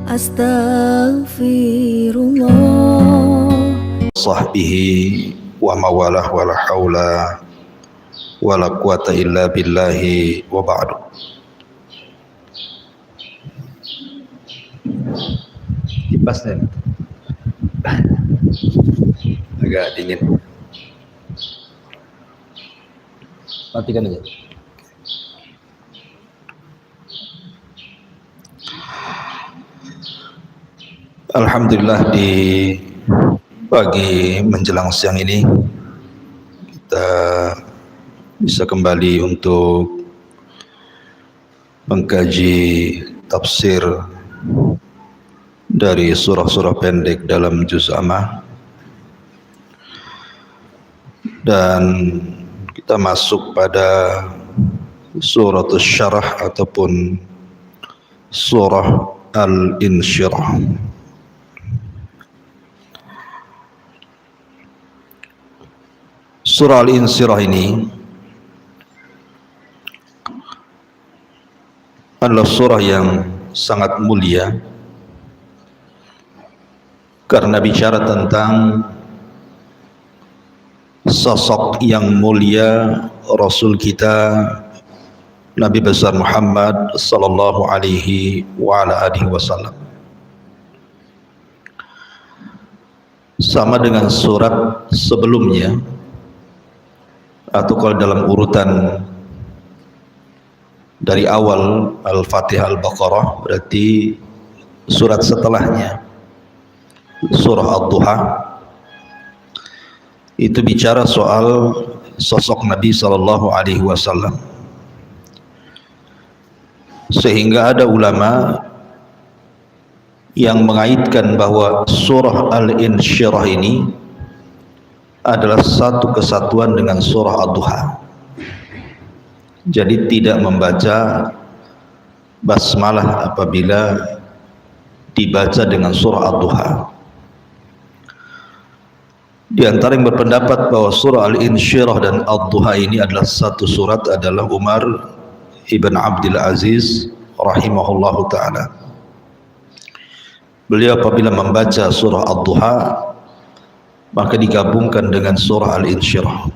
Astaghfirullah sahbihi wa mawalah wala hawla wala quwata illa billahi wa ba'du. Kipas nih agak dingin, matikan aja. Alhamdulillah, di pagi menjelang siang ini kita bisa kembali untuk mengkaji tafsir dari surah-surah pendek dalam juz Amma, dan kita masuk pada surah Asy-Syarah ataupun surah Al-Insyirah. Surah Al-Insyirah ini adalah surah yang sangat mulia karena bicara tentang sosok yang mulia Rasul kita Nabi besar Muhammad sallallahu alaihi wa ala alihi wasallam. Sama dengan surat sebelumnya, atau kalau dalam urutan dari awal Al-Fatihah Al-Baqarah berarti surat setelahnya surah Ad-Duha, itu bicara soal sosok Nabi sallallahu alaihi wasallam, sehingga ada ulama yang mengaitkan bahwa surah Al-Insyirah ini adalah satu kesatuan dengan surah Ad-Duha. Jadi tidak membaca basmalah apabila dibaca dengan surah Ad-Duha. Di antara yang berpendapat bahwa surah Al-Insyirah dan Ad-Duha ini adalah satu surat adalah Umar ibn Abdul Aziz rahimahullahu ta'ala. Beliau apabila membaca surah Ad-Duha maka digabungkan dengan surah Al-Insyirah.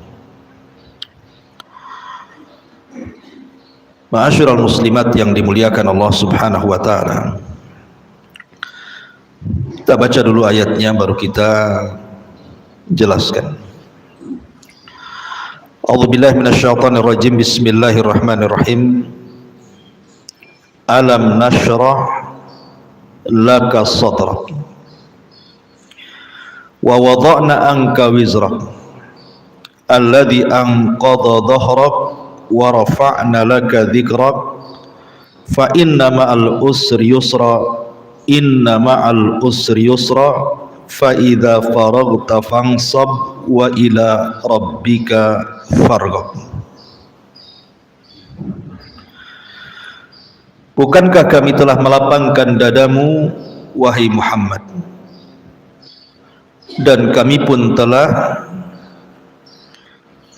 Ma'asyiral muslimat yang dimuliakan Allah subhanahu wa ta'ala, kita baca dulu ayatnya baru kita jelaskan. A'udzubillahi minasyaitonir rajim. Bismillahirrahmanirrahim. Alam nashrah laka sadrak wa wada'na anka wizrak alladhi anqadha dhahrak wa rafa'na laka dhikrak fa inna ma'al usri yusra inna ma'al usri yusra fa idza faraghta fansab wa ila rabbika farghab. Bukankah kami telah melapangkan dadamu wahai Muhammad, dan kami pun telah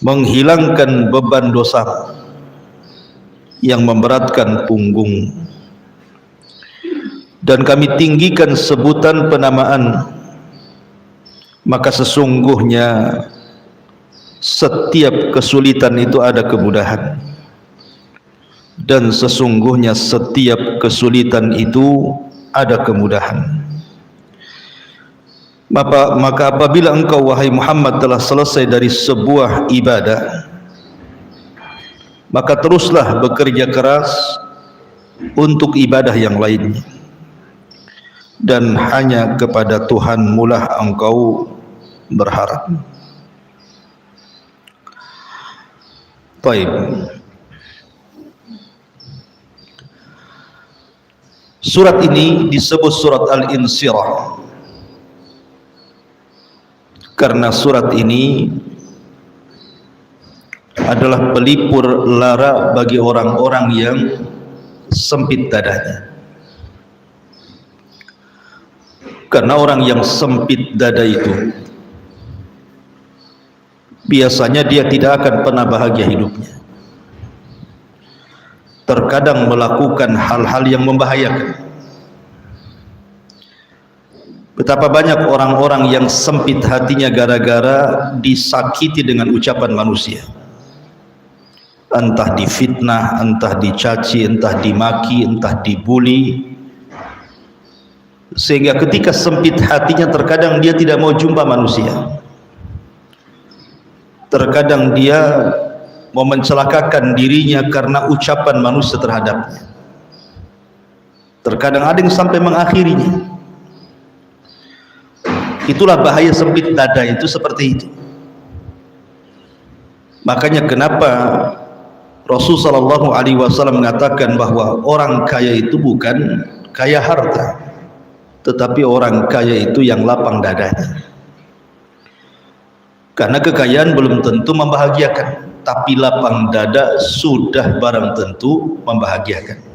menghilangkan beban dosa yang memberatkan punggung, dan kami tinggikan sebutan penamaan, maka sesungguhnya setiap kesulitan itu ada kemudahan, dan sesungguhnya setiap kesulitan itu ada kemudahan. Maka apabila engkau wahai Muhammad telah selesai dari sebuah ibadah, maka teruslah bekerja keras untuk ibadah yang lainnya, dan hanya kepada Tuhanmu lah engkau berharap. Baik. Surat ini disebut surat Al-Insyirah karena surat ini adalah pelipur lara bagi orang-orang yang sempit dadanya. Karena orang yang sempit dada itu biasanya dia tidak akan pernah bahagia hidupnya. Terkadang melakukan hal-hal yang membahayakan. Betapa banyak orang-orang yang sempit hatinya gara-gara disakiti dengan ucapan manusia. Entah difitnah, entah dicaci, entah dimaki, entah dibuli. Sehingga ketika sempit hatinya terkadang dia tidak mau jumpa manusia. Terkadang dia mau mencelakakan dirinya karena ucapan manusia terhadapnya. Terkadang ada yang sampai mengakhirinya. Itulah bahaya sempit dada itu, seperti itu. Makanya kenapa Rasulullah SAW mengatakan bahwa orang kaya itu bukan kaya harta, tetapi orang kaya itu yang lapang dadanya. Karena kekayaan belum tentu membahagiakan, tapi lapang dada sudah barang tentu membahagiakan.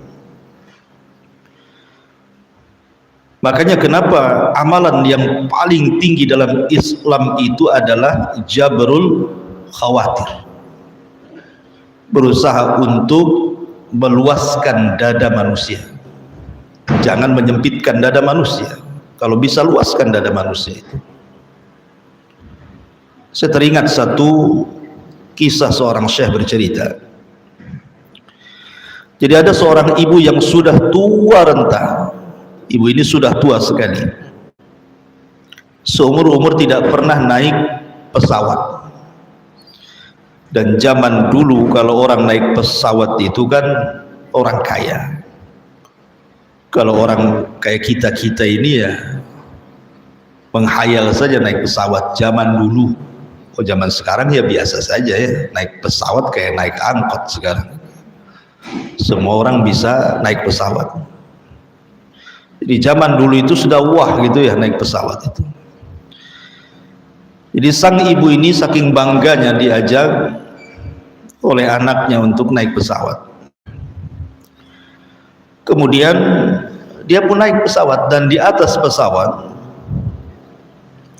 Makanya kenapa amalan yang paling tinggi dalam Islam itu adalah jabrul khawatir, berusaha untuk meluaskan dada manusia. Jangan menyempitkan dada manusia. Kalau bisa luaskan dada manusia itu. Saya teringat satu kisah seorang syekh bercerita. Jadi ada seorang ibu yang sudah tua renta. Ibu ini sudah tua sekali. Seumur-umur tidak pernah naik pesawat. Dan zaman dulu kalau orang naik pesawat itu kan orang kaya. Kalau orang kayak kita-kita ini ya menghayal saja naik pesawat zaman dulu. Oh, zaman sekarang ya biasa saja ya, naik pesawat kayak naik angkot sekarang. Semua orang bisa naik pesawat. Jadi zaman dulu itu sudah wah gitu ya naik pesawat itu. Jadi sang ibu ini saking bangganya diajak oleh anaknya untuk naik pesawat. Kemudian dia pun naik pesawat, dan di atas pesawat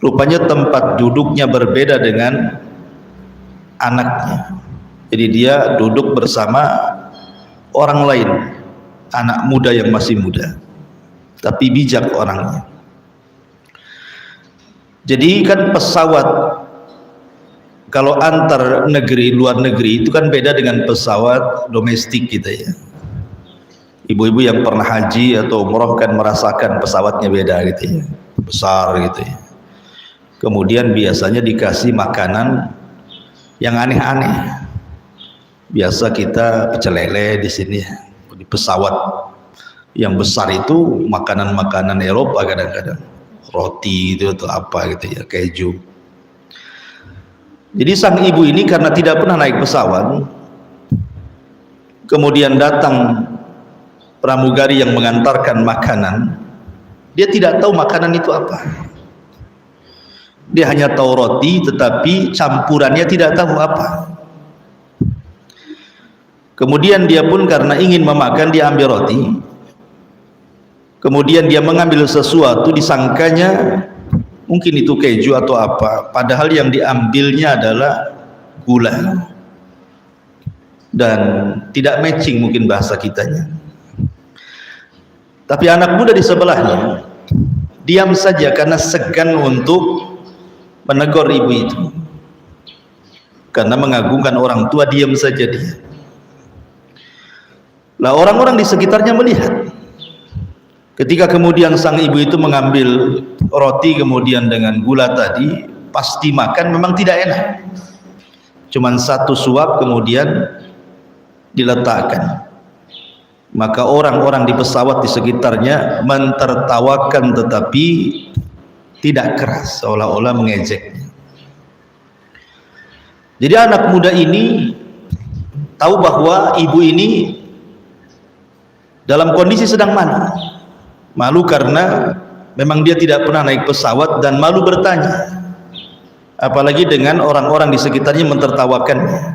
rupanya tempat duduknya berbeda dengan anaknya. Jadi dia duduk bersama orang lain, anak muda yang masih muda, tapi bijak orangnya. Jadi kan pesawat kalau antar negeri, luar negeri itu kan beda dengan pesawat domestik kita ya. Ibu-ibu yang pernah haji atau umroh kan merasakan pesawatnya beda gitu ya, besar gitu ya. Kemudian biasanya dikasih makanan yang aneh-aneh. Biasa kita pecel lele di sini ya. Di pesawat yang besar itu makanan-makanan Eropa, kadang-kadang roti itu atau apa gitu ya, keju. Jadi sang ibu ini karena tidak pernah naik pesawat, kemudian datang pramugari yang mengantarkan makanan, dia tidak tahu makanan itu apa. Dia hanya tahu roti, tetapi campurannya tidak tahu apa. Kemudian dia pun karena ingin memakan, dia ambil roti. Kemudian dia mengambil sesuatu, disangkanya mungkin itu keju atau apa, padahal yang diambilnya adalah gula. Dan tidak matching mungkin bahasa kitanya. Tapi anak muda di sebelahnya diam saja karena segan untuk menegur ibu itu. Karena mengagungkan orang tua, diam saja dia. Lah orang-orang di sekitarnya melihat. Ketika kemudian sang ibu itu mengambil roti kemudian dengan gula tadi, pasti makan memang tidak enak. Cuman satu suap kemudian diletakkan. Maka orang-orang di pesawat di sekitarnya mentertawakan tetapi tidak keras, seolah-olah mengejeknya. Jadi anak muda ini tahu bahwa ibu ini dalam kondisi sedang malu. Malu karena memang dia tidak pernah naik pesawat dan malu bertanya. Apalagi dengan orang-orang di sekitarnya mentertawakannya.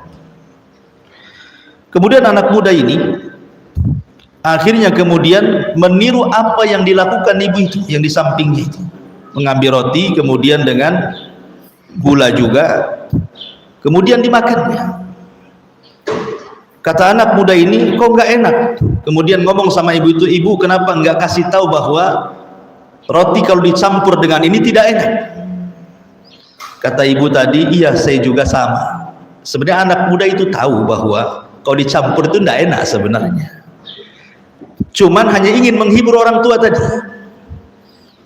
Kemudian anak muda ini akhirnya kemudian meniru apa yang dilakukan ibu itu yang di sampingnya itu. Mengambil roti kemudian dengan gula juga, kemudian dimakannya. Kata anak muda ini, kok nggak enak? Kemudian ngomong sama ibu itu, ibu kenapa nggak kasih tahu bahwa roti kalau dicampur dengan ini tidak enak. Kata ibu tadi, iya saya juga sama. Sebenarnya anak muda itu tahu bahwa kalau dicampur itu tidak enak sebenarnya. Cuman hanya ingin menghibur orang tua tadi.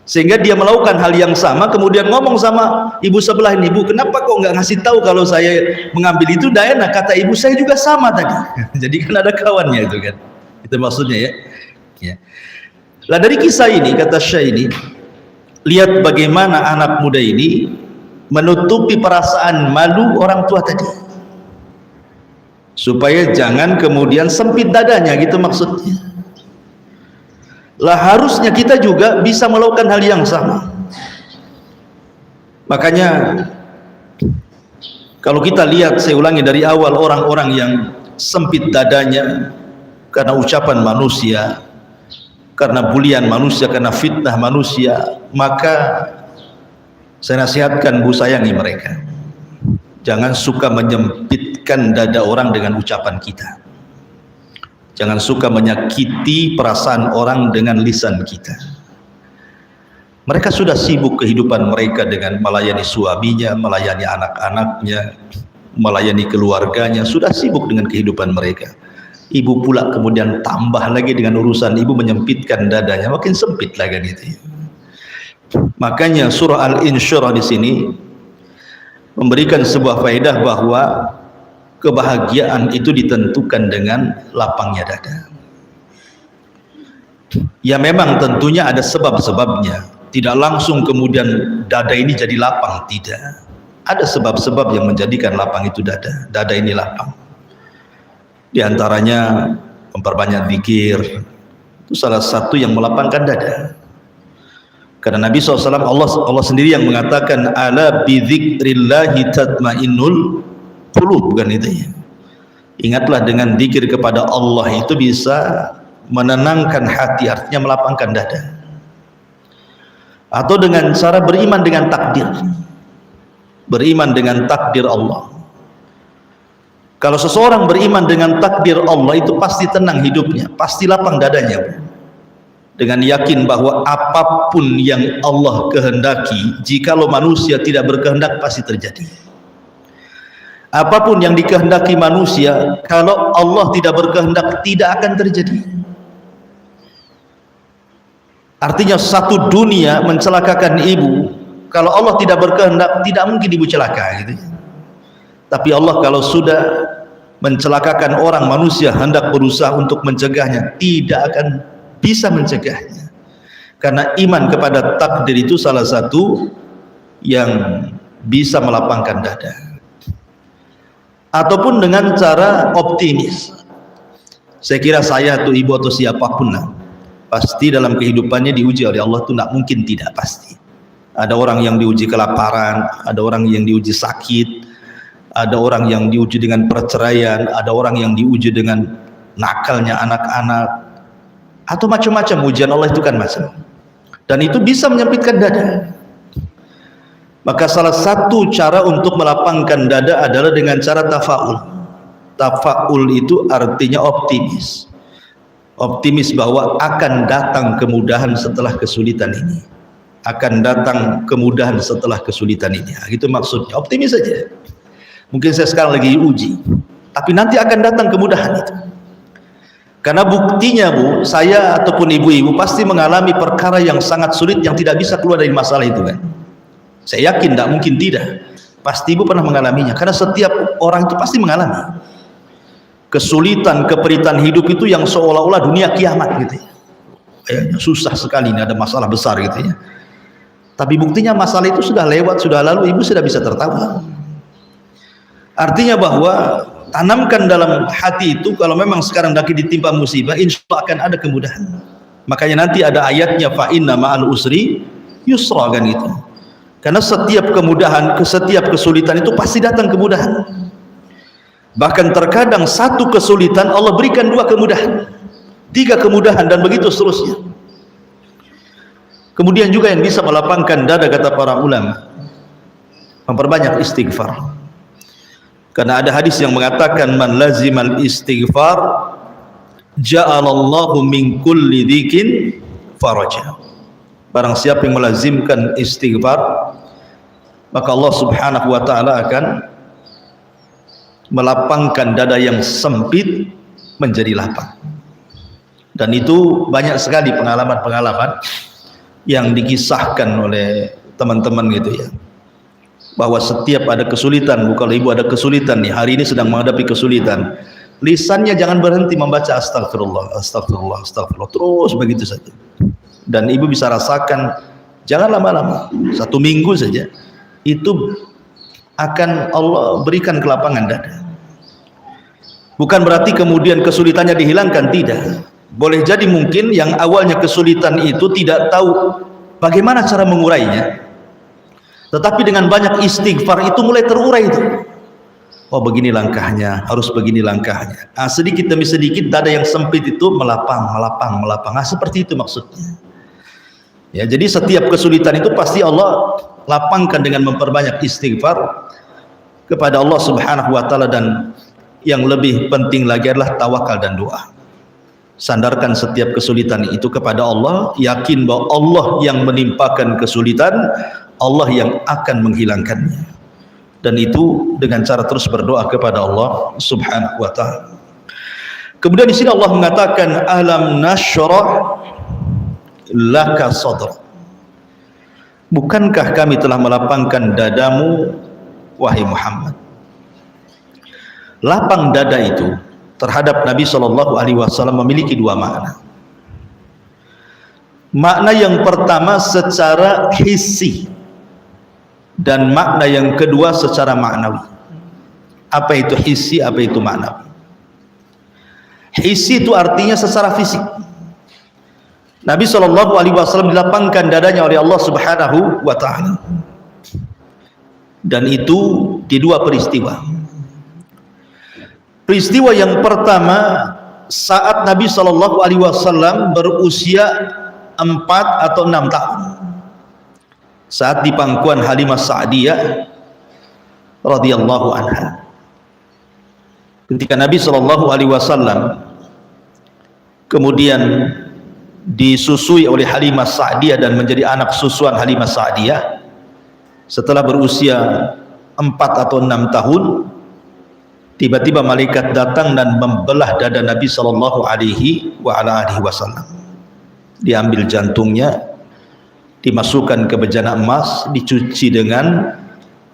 Sehingga dia melakukan hal yang sama, kemudian ngomong sama ibu sebelah ini, ibu kenapa kok nggak ngasih tahu kalau saya mengambil itu tidak enak? Kata ibu, saya juga sama tadi. Jadi kan ada kawannya itu kan. Itu maksudnya ya. Lah dari kisah ini, kata Syekh ini, lihat bagaimana anak muda ini menutupi perasaan malu orang tua tadi, supaya jangan kemudian sempit dadanya, gitu maksudnya. Lah harusnya kita juga bisa melakukan hal yang sama. Makanya kalau kita lihat, saya ulangi dari awal, orang-orang yang sempit dadanya karena ucapan manusia, karena bulian manusia, karena fitnah manusia, maka saya nasihatkan, bu, sayangi mereka. Jangan suka menyempitkan dada orang dengan ucapan kita. Jangan suka menyakiti perasaan orang dengan lisan kita. Mereka sudah sibuk kehidupan mereka dengan melayani suaminya, melayani anak-anaknya, melayani keluarganya, sudah sibuk dengan kehidupan mereka. Ibu pula kemudian tambah lagi dengan urusan ibu, menyempitkan dadanya, makin sempit lagi gitu. Makanya surah Al-Insyirah di sini memberikan sebuah faedah bahwa kebahagiaan itu ditentukan dengan lapangnya dada. Ya memang tentunya ada sebab-sebabnya. Tidak langsung kemudian dada ini jadi lapang, tidak. Ada sebab-sebab yang menjadikan lapang itu dada. Dada ini lapang. Di antaranya memperbanyak zikir. Itu salah satu yang melapangkan dada. Karena Nabi SAW, Allah sendiri yang mengatakan, ala bidzikrillahi tatmainnul qulub, bukan itu ya. Ingatlah, dengan zikir kepada Allah itu bisa menenangkan hati, artinya melapangkan dada. Atau dengan cara beriman dengan takdir. Beriman dengan takdir Allah. Kalau seseorang beriman dengan takdir Allah, itu pasti tenang hidupnya, pasti lapang dadanya, dengan yakin bahwa apapun yang Allah kehendaki, jikalau manusia tidak berkehendak, pasti terjadi. Apapun yang dikehendaki manusia, kalau Allah tidak berkehendak, tidak akan terjadi. Artinya satu dunia mencelakakan ibu, kalau Allah tidak berkehendak, tidak mungkin ibu celaka gitu. Tapi Allah kalau sudah mencelakakan orang, manusia hendak berusaha untuk mencegahnya, tidak akan bisa mencegahnya. Karena iman kepada takdir itu salah satu yang bisa melapangkan dada. Ataupun dengan cara optimis. Saya kira saya atau ibu atau siapapun lah, pasti dalam kehidupannya diuji oleh Allah, itu tidak mungkin tidak, pasti. Ada orang yang diuji kelaparan, ada orang yang diuji sakit, ada orang yang diuji dengan perceraian, ada orang yang diuji dengan nakalnya anak-anak, atau macam-macam ujian Allah itu kan macam. Dan itu bisa menyempitkan dada. Maka salah satu cara untuk melapangkan dada adalah dengan cara tafaul. Tafaul itu artinya optimis. Optimis bahwa akan datang kemudahan setelah kesulitan ini. Akan datang kemudahan setelah kesulitan ini. Nah, gitu maksudnya. Optimis saja. Mungkin saya sekarang lagi uji, tapi nanti akan datang kemudahan itu. Karena buktinya, bu, saya ataupun ibu-ibu pasti mengalami perkara yang sangat sulit, yang tidak bisa keluar dari masalah itu kan. Saya yakin tidak mungkin tidak. Pasti ibu pernah mengalaminya. Karena setiap orang itu pasti mengalami kesulitan, keperitan hidup itu yang seolah-olah dunia kiamat gitu ya. Kayaknya susah sekali, ini ada masalah besar gitu ya. Tapi buktinya masalah itu sudah lewat, sudah lalu, ibu sudah bisa tertawa. Artinya bahwa tanamkan dalam hati itu, kalau memang sekarang lagi ditimpa musibah, insya Allah akan ada kemudahan. Makanya nanti ada ayatnya, fa inna ma'al usri yusra, kan gitu. Karena setiap kemudahan, setiap kesulitan itu pasti datang kemudahan. Bahkan terkadang satu kesulitan Allah berikan dua kemudahan, tiga kemudahan, dan begitu seterusnya. Kemudian juga yang bisa melapangkan dada, kata para ulama, memperbanyak istighfar. Karena ada hadis yang mengatakan, man lazimal istighfar ja'alallahu min kulli dzikin faraja. Barang siapa yang melazimkan istighfar, maka Allah Subhanahu wa taala akan melapangkan dada yang sempit menjadi lapang. Dan itu banyak sekali pengalaman-pengalaman yang dikisahkan oleh teman-teman gitu ya, bahwa setiap ada kesulitan, kalau ibu ada kesulitan nih, hari ini sedang menghadapi kesulitan, lisannya jangan berhenti membaca astagfirullah, astagfirullah, astagfirullah, terus begitu saja. Dan ibu bisa rasakan, jangan lama-lama, 1 minggu saja, itu akan Allah berikan kelapangan dada. Bukan berarti kemudian kesulitannya dihilangkan, tidak. Boleh jadi mungkin yang awalnya kesulitan itu tidak tahu bagaimana cara mengurainya, tetapi dengan banyak istighfar itu mulai terurai itu. Oh, begini langkahnya, harus begini langkahnya. Sedikit demi sedikit dada yang sempit itu melapang, melapang, melapang. Seperti itu maksudnya. Ya, jadi setiap kesulitan itu pasti Allah lapangkan dengan memperbanyak istighfar kepada Allah Subhanahu wa taala, dan yang lebih penting lagi adalah tawakal dan doa. Sandarkan setiap kesulitan itu kepada Allah, yakin bahwa Allah yang menimpakan kesulitan, Allah yang akan menghilangkannya. Dan itu dengan cara terus berdoa kepada Allah Subhanahu wa taala. Kemudian di sini Allah mengatakan, alam nashrah laka sadrak. Bukankah kami telah melapangkan dadamu wahai Muhammad? Lapang dada itu terhadap Nabi Shallallahu Alaihi Wasallam memiliki 2 makna. Makna yang pertama secara hissi, dan makna yang kedua secara maknawi. Apa itu hissi, apa itu maknawi? Hissi itu artinya secara fisik. Nabi Shallallahu Alaihi Wasallam dilapangkan dadanya oleh Allah Subhanahu wa taala, dan itu di 2 peristiwa. Peristiwa yang pertama saat Nabi Shallallahu Alaihi Wasallam berusia 4 atau 6 tahun, saat di pangkuan Halimah Sa'diyah radhiyallahu anha. Ketika Nabi Shallallahu Alaihi Wasallam kemudian disusui oleh Halimah Sa'diyah dan menjadi anak susuan Halimah Sa'diyah, setelah berusia 4 atau 6 tahun, tiba-tiba malaikat datang dan membelah dada Nabi Shallallahu Alaihi Wasallam. Diambil jantungnya, dimasukkan ke bejana emas, dicuci dengan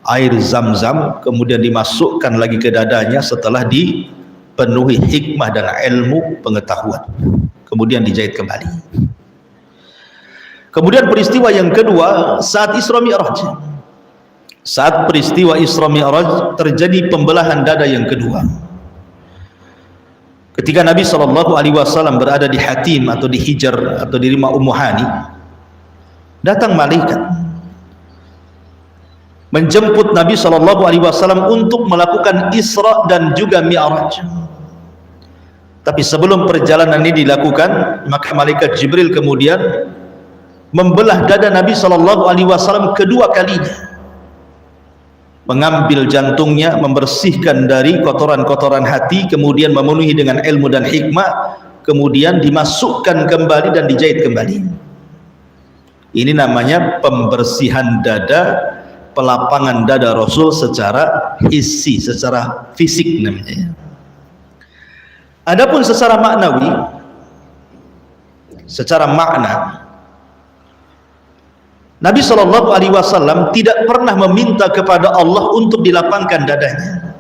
air zam-zam, kemudian dimasukkan lagi ke dadanya setelah dipenuhi hikmah dan ilmu pengetahuan, kemudian dijahit kembali. Kemudian peristiwa yang kedua saat Isra Mi'raj. Saat peristiwa Isra Mi'raj terjadi pembelahan dada yang kedua. Ketika Nabi Shallallahu Alaihi Wasallam berada di Hatim atau di Hijr atau di rumah Ummu Hani, datang malaikat menjemput Nabi Shallallahu Alaihi Wasallam untuk melakukan Isra dan juga Mi'raj. Tapi sebelum perjalanan ini dilakukan, maka malaikat Jibril kemudian membelah dada Nabi Shallallahu Alaihi Wasallam kedua kalinya, mengambil jantungnya, membersihkan dari kotoran-kotoran hati, kemudian memenuhi dengan ilmu dan hikmah, kemudian dimasukkan kembali dan dijahit kembali. Ini namanya pembersihan dada, pelapangan dada Rasul secara hissi, secara fisik namanya. Adapun secara maknawi, secara makna, Nabi Shallallahu Alaihi Wasallam tidak pernah meminta kepada Allah untuk dilapangkan dadanya,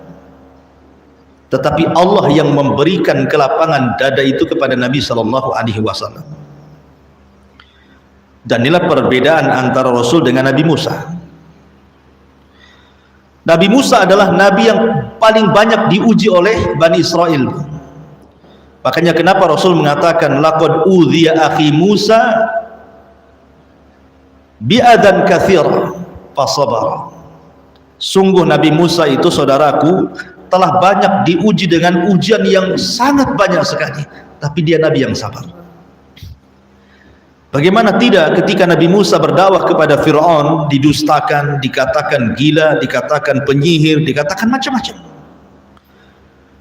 tetapi Allah yang memberikan kelapangan dada itu kepada Nabi Shallallahu Alaihi Wasallam. Dan inilah perbedaan antara Rasul dengan Nabi Musa. Nabi Musa adalah Nabi yang paling banyak diuji oleh Bani Israel. Makanya kenapa Rasul mengatakan laqad udhiya akhi Musa bi'adan katsira fasabar. Sungguh Nabi Musa itu saudaraku telah banyak diuji dengan ujian yang sangat banyak sekali, tapi dia Nabi yang sabar. Bagaimana tidak ketika Nabi Musa berdakwah kepada Fir'aun, didustakan, dikatakan gila, dikatakan penyihir, dikatakan macam-macam.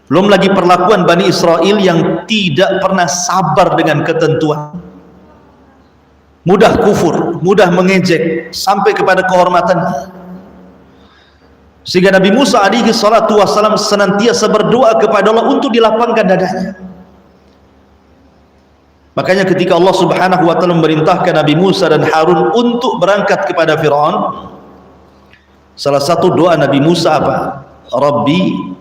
Belum lagi perlakuan Bani Israel yang tidak pernah sabar dengan ketentuan. mudah kufur, mudah mengejek sampai kepada kehormatannya. Sehingga Nabi Musa alaihi salatu wassalam senantiasa berdoa kepada Allah untuk dilapangkan dadanya. Makanya ketika Allah Subhanahu wa taala memerintahkan Nabi Musa dan Harun untuk berangkat kepada Firaun, salah satu doa Nabi Musa apa? Rabbi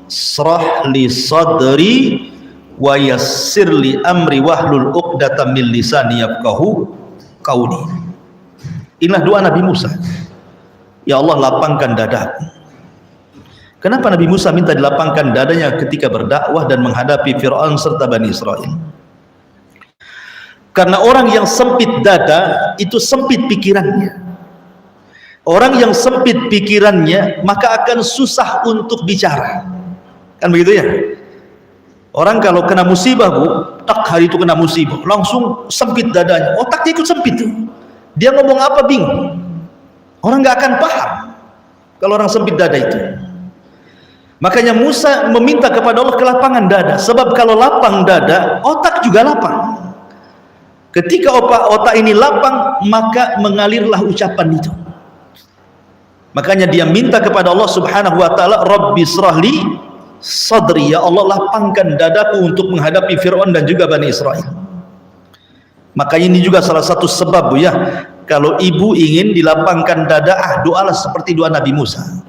shrah li sadri wa yassir li amri wahlul 'uqdatam min lisani yafqahu qawli. Inilah doa Nabi Musa. Ya Allah, lapangkan dadaku. Kenapa Nabi Musa minta dilapangkan dadanya ketika berdakwah dan menghadapi Firaun serta Bani Israel? Karena orang yang sempit dada itu sempit pikirannya. Orang yang sempit pikirannya maka akan susah untuk bicara. Kan begitu ya? Orang kalau kena musibah, Bu, tak hari itu kena musibah, langsung sempit dadanya, otaknya ikut sempit tuh. Dia ngomong apa bingung. Orang nggak akan paham kalau orang sempit dada itu. Makanya Musa meminta kepada Allah kelapangan dada, sebab kalau lapang dada, otak juga lapang. Ketika otak ini lapang, maka mengalirlah ucapan itu. Makanya dia minta kepada Allah Subhanahu wa taala, Rabbi shrahli sadri, ya Allah lapangkan dadaku untuk menghadapi Fir'aun dan juga Bani Israel. Maka ini juga salah satu sebab, Bu, ya, kalau ibu ingin dilapangkan dada, doalah seperti doa Nabi Musa.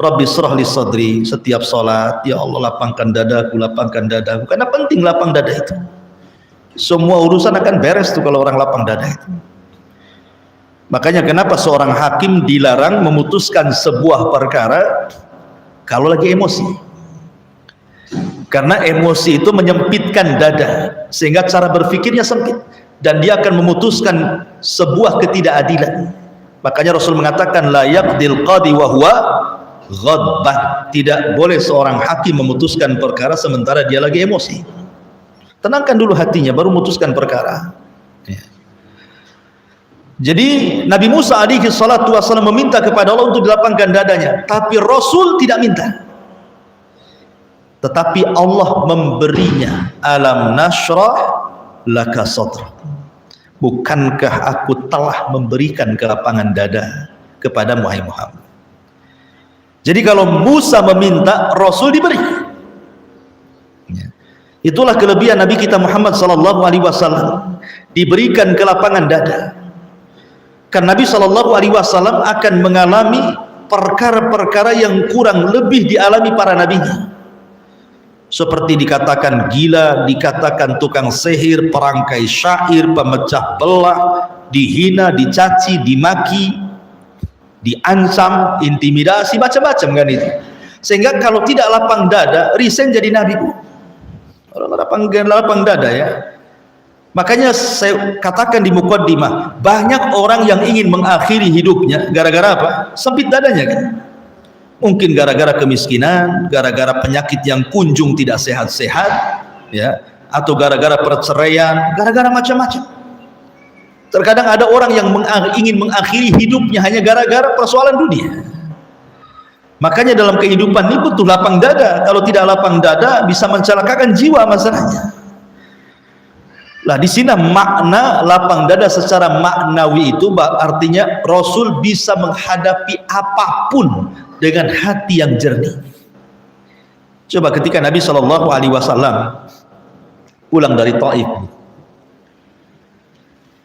Rabbi shrahli sadri, setiap salat, ya Allah lapangkan dadaku, lapangkan dadaku. Karena penting lapang dada itu. Semua urusan akan beres tuh kalau orang lapang dada itu. Makanya kenapa seorang hakim dilarang memutuskan sebuah perkara kalau lagi emosi. Karena emosi itu menyempitkan dada sehingga cara berpikirnya sempit dan dia akan memutuskan sebuah ketidakadilan. Makanya Rasul mengatakan la yaqdil qadi wa huwa ghadban. Tidak boleh seorang hakim memutuskan perkara sementara dia lagi emosi. Tenangkan dulu hatinya baru memutuskan perkara. Ya. Jadi Nabi Musa alaihi salatu wasallam meminta kepada Allah untuk dilapangkan dadanya, tapi Rasul tidak minta. Tetapi Allah memberinya. Alam nashrah laka sadrak. Bukankah aku telah memberikan kelapangan dada kepada Muhammad? Jadi kalau Musa meminta, Rasul diberi. Itulah kelebihan Nabi kita Muhammad sallallahu alaihi wasallam, diberikan kelapangan dada. Karena Nabi sallallahu alaihi wasallam akan mengalami perkara-perkara yang kurang lebih dialami para nabinya. Seperti dikatakan gila, dikatakan tukang sihir, perangkai syair, pemecah belah, dihina, dicaci, dimaki, diancam, intimidasi, macam-macam kan itu. Sehingga kalau tidak lapang dada, resign jadi nabi. Lapang dada ya. Makanya saya katakan di muqaddimah, banyak orang yang ingin mengakhiri hidupnya gara-gara apa? Sempit dadanya kan. Mungkin gara-gara kemiskinan, gara-gara penyakit yang kunjung tidak sehat-sehat, ya, atau gara-gara perceraian, gara-gara macam-macam. Terkadang ada orang yang ingin mengakhiri hidupnya hanya gara-gara persoalan dunia. Makanya dalam kehidupan ini butuh lapang dada. Kalau tidak lapang dada bisa mencelakakan jiwa masalahnya. Lah di sini makna lapang dada secara maknawi itu artinya Rasul bisa menghadapi apapun dengan hati yang jernih. Coba ketika Nabi Shallallahu Alaihi Wasallam pulang dari Taif,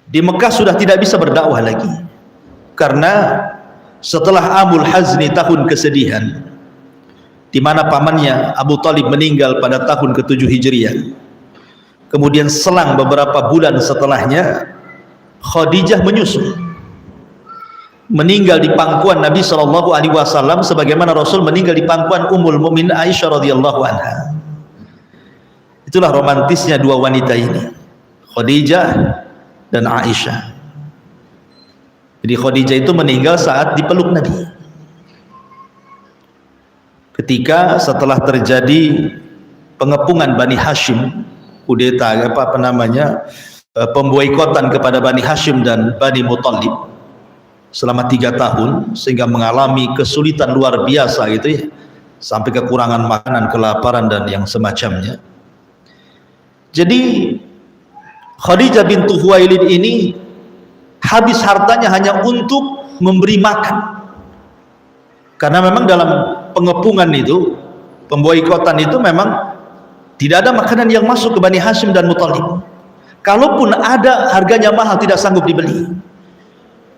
di Mekah sudah tidak bisa berdakwah lagi karena setelah Amul Hazni, tahun kesedihan, di mana pamannya Abu Talib meninggal pada tahun ke-7 Hijriah. Kemudian selang beberapa bulan setelahnya, Khadijah menyusul, meninggal di pangkuan Nabi Shallallahu Alaihi Wasallam, sebagaimana Rasul meninggal di pangkuan Ummul Mukminin Aisyah radhiyallahu anha. Itulah romantisnya dua wanita ini, Khadijah dan Aisyah. Jadi Khadijah itu meninggal saat dipeluk Nabi. Ketika setelah terjadi pengepungan Bani Hashim, kudeta pemboikotan kepada Bani Hashim dan Bani Muthalib selama 3 tahun, sehingga mengalami kesulitan luar biasa gitu ya, sampai kekurangan makanan, kelaparan dan yang semacamnya. Jadi Khadijah bintu Khuwailid ini habis hartanya hanya untuk memberi makan. Karena memang dalam pengepungan itu, pemboikotan itu memang tidak ada makanan yang masuk ke Bani Hashim dan Muthalib. Kalaupun ada, harganya mahal, tidak sanggup dibeli.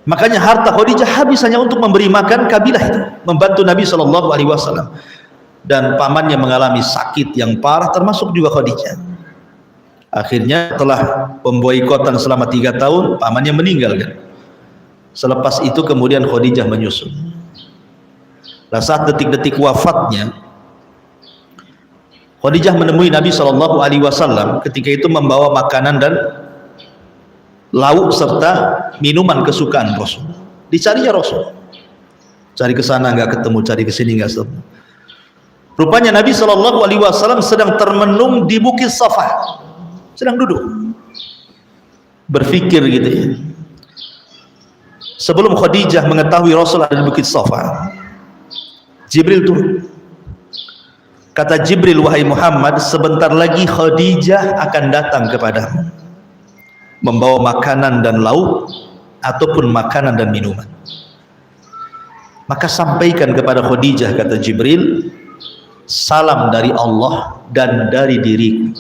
Makanya harta Khadijah habis hanya untuk memberi makan kabilah itu, membantu Nabi SAW. Dan pamannya mengalami sakit yang parah, termasuk juga Khadijah. Akhirnya setelah pemboikotan selama 3 tahun, pamannya meninggal kan. Selepas itu kemudian Khadijah menyusul. Nah, saat detik-detik wafatnya, Khadijah menemui Nabi SAW ketika itu membawa makanan dan lauk serta minuman kesukaan Rasul. Dicarinya Rasul, cari ke sana nggak ketemu, cari ke sini nggak ketemu. Rupanya Nabi SAW sedang termenung di Bukit Safa, sedang duduk berfikir gitu ya. Sebelum Khadijah mengetahui Rasul ada di Bukit Safa, Jibril turun. Kata Jibril, wahai Muhammad, sebentar lagi Khadijah akan datang kepadamu, membawa makanan dan lauk ataupun makanan dan minuman. Maka sampaikan kepada Khadijah, kata Jibril, salam dari Allah dan dari diriku.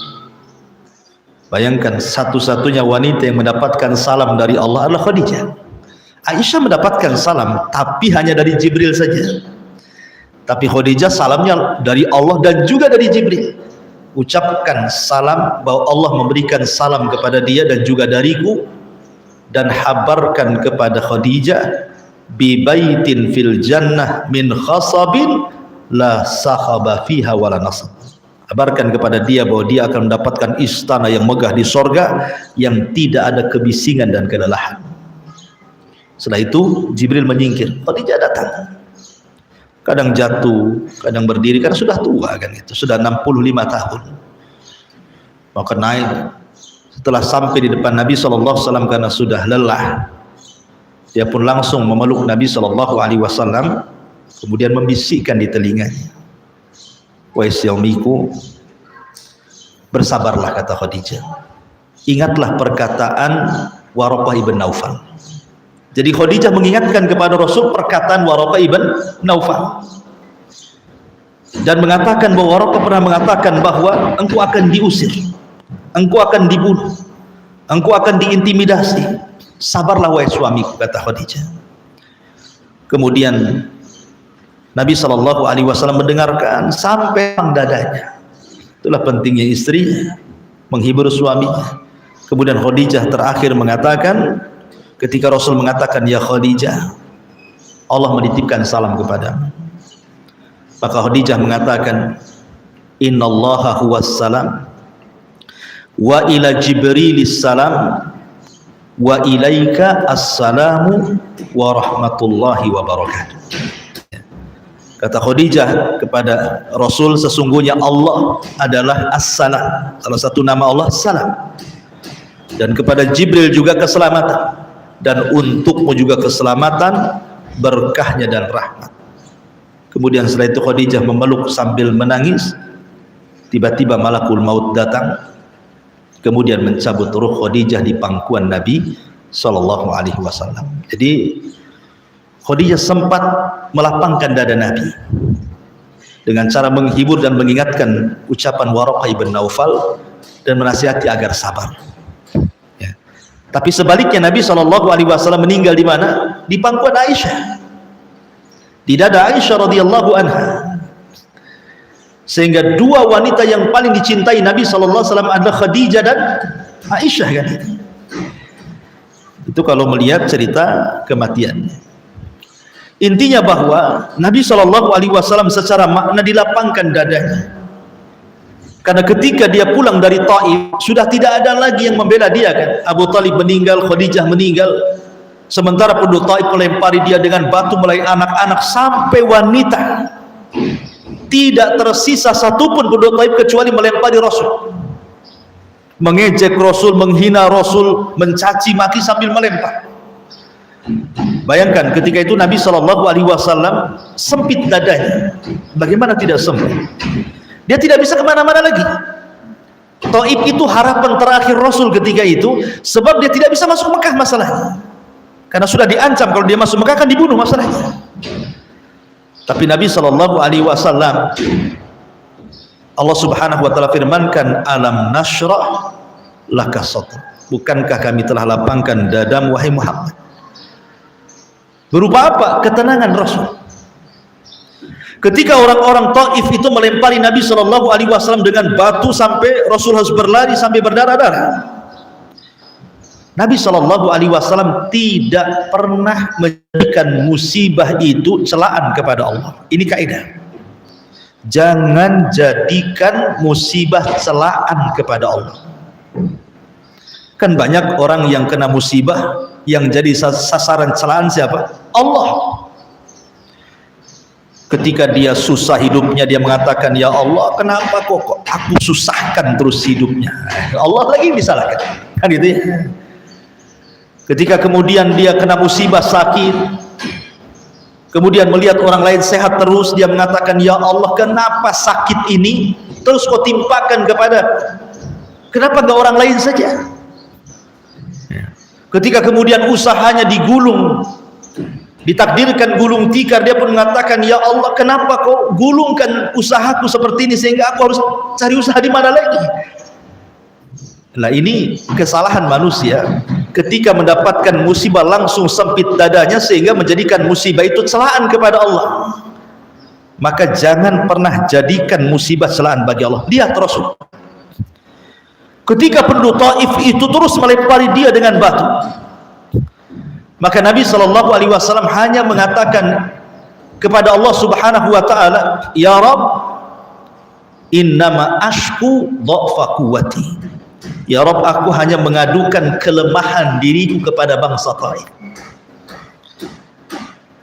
Bayangkan, satu-satunya wanita yang mendapatkan salam dari Allah adalah Khadijah. Aisyah mendapatkan salam, tapi hanya dari Jibril saja. Tapi Khadijah salamnya dari Allah dan juga dari Jibril. Ucapkan salam bahwa Allah memberikan salam kepada dia dan juga dariku, dan habarkan kepada Khadijah, bi baitin fil jannah min khasabin la sakhaba fiha wala nasab. Habarkan kepada dia bahwa dia akan mendapatkan istana yang megah di sorga yang tidak ada kebisingan dan kelelahan. Setelah itu Jibril menyingkir, Khadijah datang. Kadang jatuh, kadang berdiri, karena sudah tua kan itu, sudah 65 tahun. Maka naik, setelah sampai di depan Nabi SAW karena sudah lelah, dia pun langsung memeluk Nabi SAW, kemudian membisikkan di telinganya, wahai suamiku, bersabarlah, kata Khadijah. Ingatlah perkataan Waraqah ibn Naufal. Jadi Khadijah mengingatkan kepada Rasul perkataan Waraqah ibn Naufal, dan mengatakan bahwa Waraqah pernah mengatakan bahwa engkau akan diusir, engkau akan dibunuh, engkau akan diintimidasi. Sabarlah wahai suamiku, kata Khadijah. Kemudian Nabi SAW mendengarkan sampai dadanya. Itulah pentingnya istri menghibur suaminya. Kemudian Khadijah terakhir mengatakan, ketika Rasul mengatakan, ya Khadijah, Allah menitipkan salam kepadamu. Maka Khadijah mengatakan, innallaha huwas salam wa ila Jibrilis salam wa ilaika assalamu wa rahmatullahi wa barakatuh. Kata Khadijah kepada Rasul, sesungguhnya Allah adalah as-salam, salah satu nama Allah salam, dan kepada Jibril juga keselamatan, dan untukmu juga keselamatan, berkahnya dan rahmat. Kemudian setelah itu Khadijah memeluk sambil menangis. Tiba-tiba malakul maut datang, kemudian mencabut ruh Khadijah di pangkuan Nabi SAW. Jadi Khadijah sempat melapangkan dada Nabi dengan cara menghibur dan mengingatkan ucapan Waraqah ibn Naufal dan menasihati agar sabar. Ya. Tapi sebaliknya Nabi SAW meninggal di mana? Di pangkuan Aisyah, di dada Aisyah radhiyallahu anha. Sehingga dua wanita yang paling dicintai Nabi SAW adalah Khadijah dan Aisyah kan? Itu kalau melihat cerita kematiannya. Intinya bahwa Nabi SAW secara makna dilapangkan dadanya, karena ketika dia pulang dari Taif sudah tidak ada lagi yang membela dia kan. Abu Talib meninggal, Khadijah meninggal, sementara penduduk Taif melempari dia dengan batu, mulai anak-anak sampai wanita. Tidak tersisa satupun penduduk Taif kecuali melempari Rasul, mengejek Rasul, menghina Rasul, mencaci maki sambil melempar. Bayangkan ketika itu Nabi SAW sempit dadanya. Bagaimana tidak sempit? Dia tidak bisa kemana-mana lagi. Taif itu harapan terakhir Rasul ketika itu, sebab dia tidak bisa masuk Mekah masalahnya. karena sudah diancam kalau dia masuk Mekah akan dibunuh masalahnya. Tapi Nabi SAW, Allah Subhanahu wa taala firmankan, alam nashrah laka sadrak, bukankah kami telah lapangkan dadamu wahai Muhammad. Berupa apa? Ketenangan Rasul. Ketika orang-orang Taif itu melempari Nabi SAW dengan batu sampai Rasul harus berlari sampai berdarah-darah, Nabi SAW tidak pernah menjadikan musibah itu celaan kepada Allah. Ini kaidah. Jangan jadikan musibah celaan kepada Allah. Kan banyak orang yang kena musibah, yang jadi sasaran celaan siapa? Allah. Ketika dia susah hidupnya, dia mengatakan, ya Allah, kenapa kok aku susahkan terus hidupnya? Allah lagi disalahkan, kan gitu ya. Ketika kemudian dia kena musibah sakit, kemudian melihat orang lain sehat terus, dia mengatakan, ya Allah, kenapa sakit ini terus kau timpakan kepada, kenapa enggak orang lain saja? Ketika kemudian usahanya digulung, ditakdirkan gulung tikar, dia pun mengatakan, ya Allah, kenapa kau gulungkan usahaku seperti ini sehingga aku harus cari usaha di mana lagi? Nah, ini kesalahan manusia ketika mendapatkan musibah langsung sempit dadanya sehingga menjadikan musibah itu celaan kepada Allah. Maka jangan pernah jadikan musibah celaan bagi Allah. Lihat Rasul, ketika penduduk Taif itu terus melempari dia dengan batu, maka Nabi SAW hanya mengatakan kepada Allah Subhanahu wa taala, ya Rabb, innama ashku dha'fa quwwati. Ya Rabb, aku hanya mengadukan kelemahan diriku kepada bangsa Taif.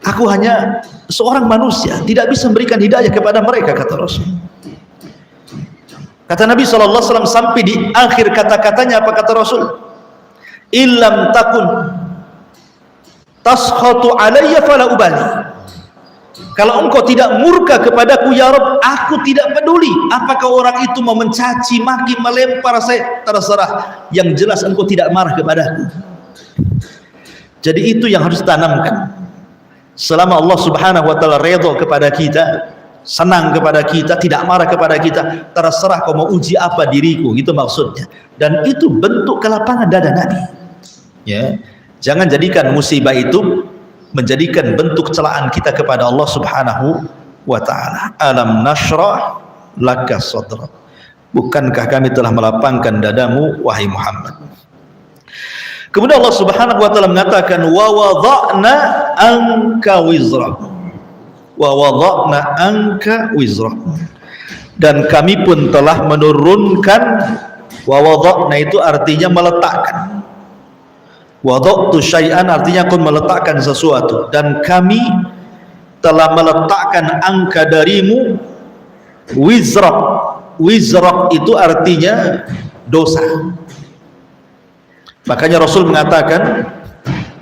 Aku hanya seorang manusia, tidak bisa memberikan hidayah kepada mereka, kata Rasul. Kata Nabi SAW sampai di akhir kata-katanya, apa kata Rasul? Illam takun taskhatu alayya fala ubali. Kalau engkau tidak murka kepadaku ya Rabb, aku tidak peduli apakah orang itu mau mencaci maki, melempar saya, terserah, yang jelas engkau tidak marah kepadaku. Jadi itu yang harus ditanamkan. Selama Allah Subhanahu wa taala redha kepada kita, senang kepada kita, tidak marah kepada kita, terserah kau mau uji apa diriku, gitu maksudnya. Dan itu bentuk kelapangan dada Nabi, ya. Jangan jadikan musibah itu menjadikan bentuk celaan kita kepada Allah Subhanahu wa taala. Alam nashrah laka sadrak, bukankah kami telah melapangkan dadamu wahai Muhammad. Kemudian Allah Subhanahu wa taala mengatakan, wa wada'na anka wizrak, wa wada'na anka wizrak, dan kami pun telah menurunkan. Wa wada'na itu artinya meletakkan. Wada'tu syai'an artinya aku meletakkan sesuatu, dan kami telah meletakkan angka darimu wizrak. Wizrak itu artinya dosa. Makanya Rasul mengatakan,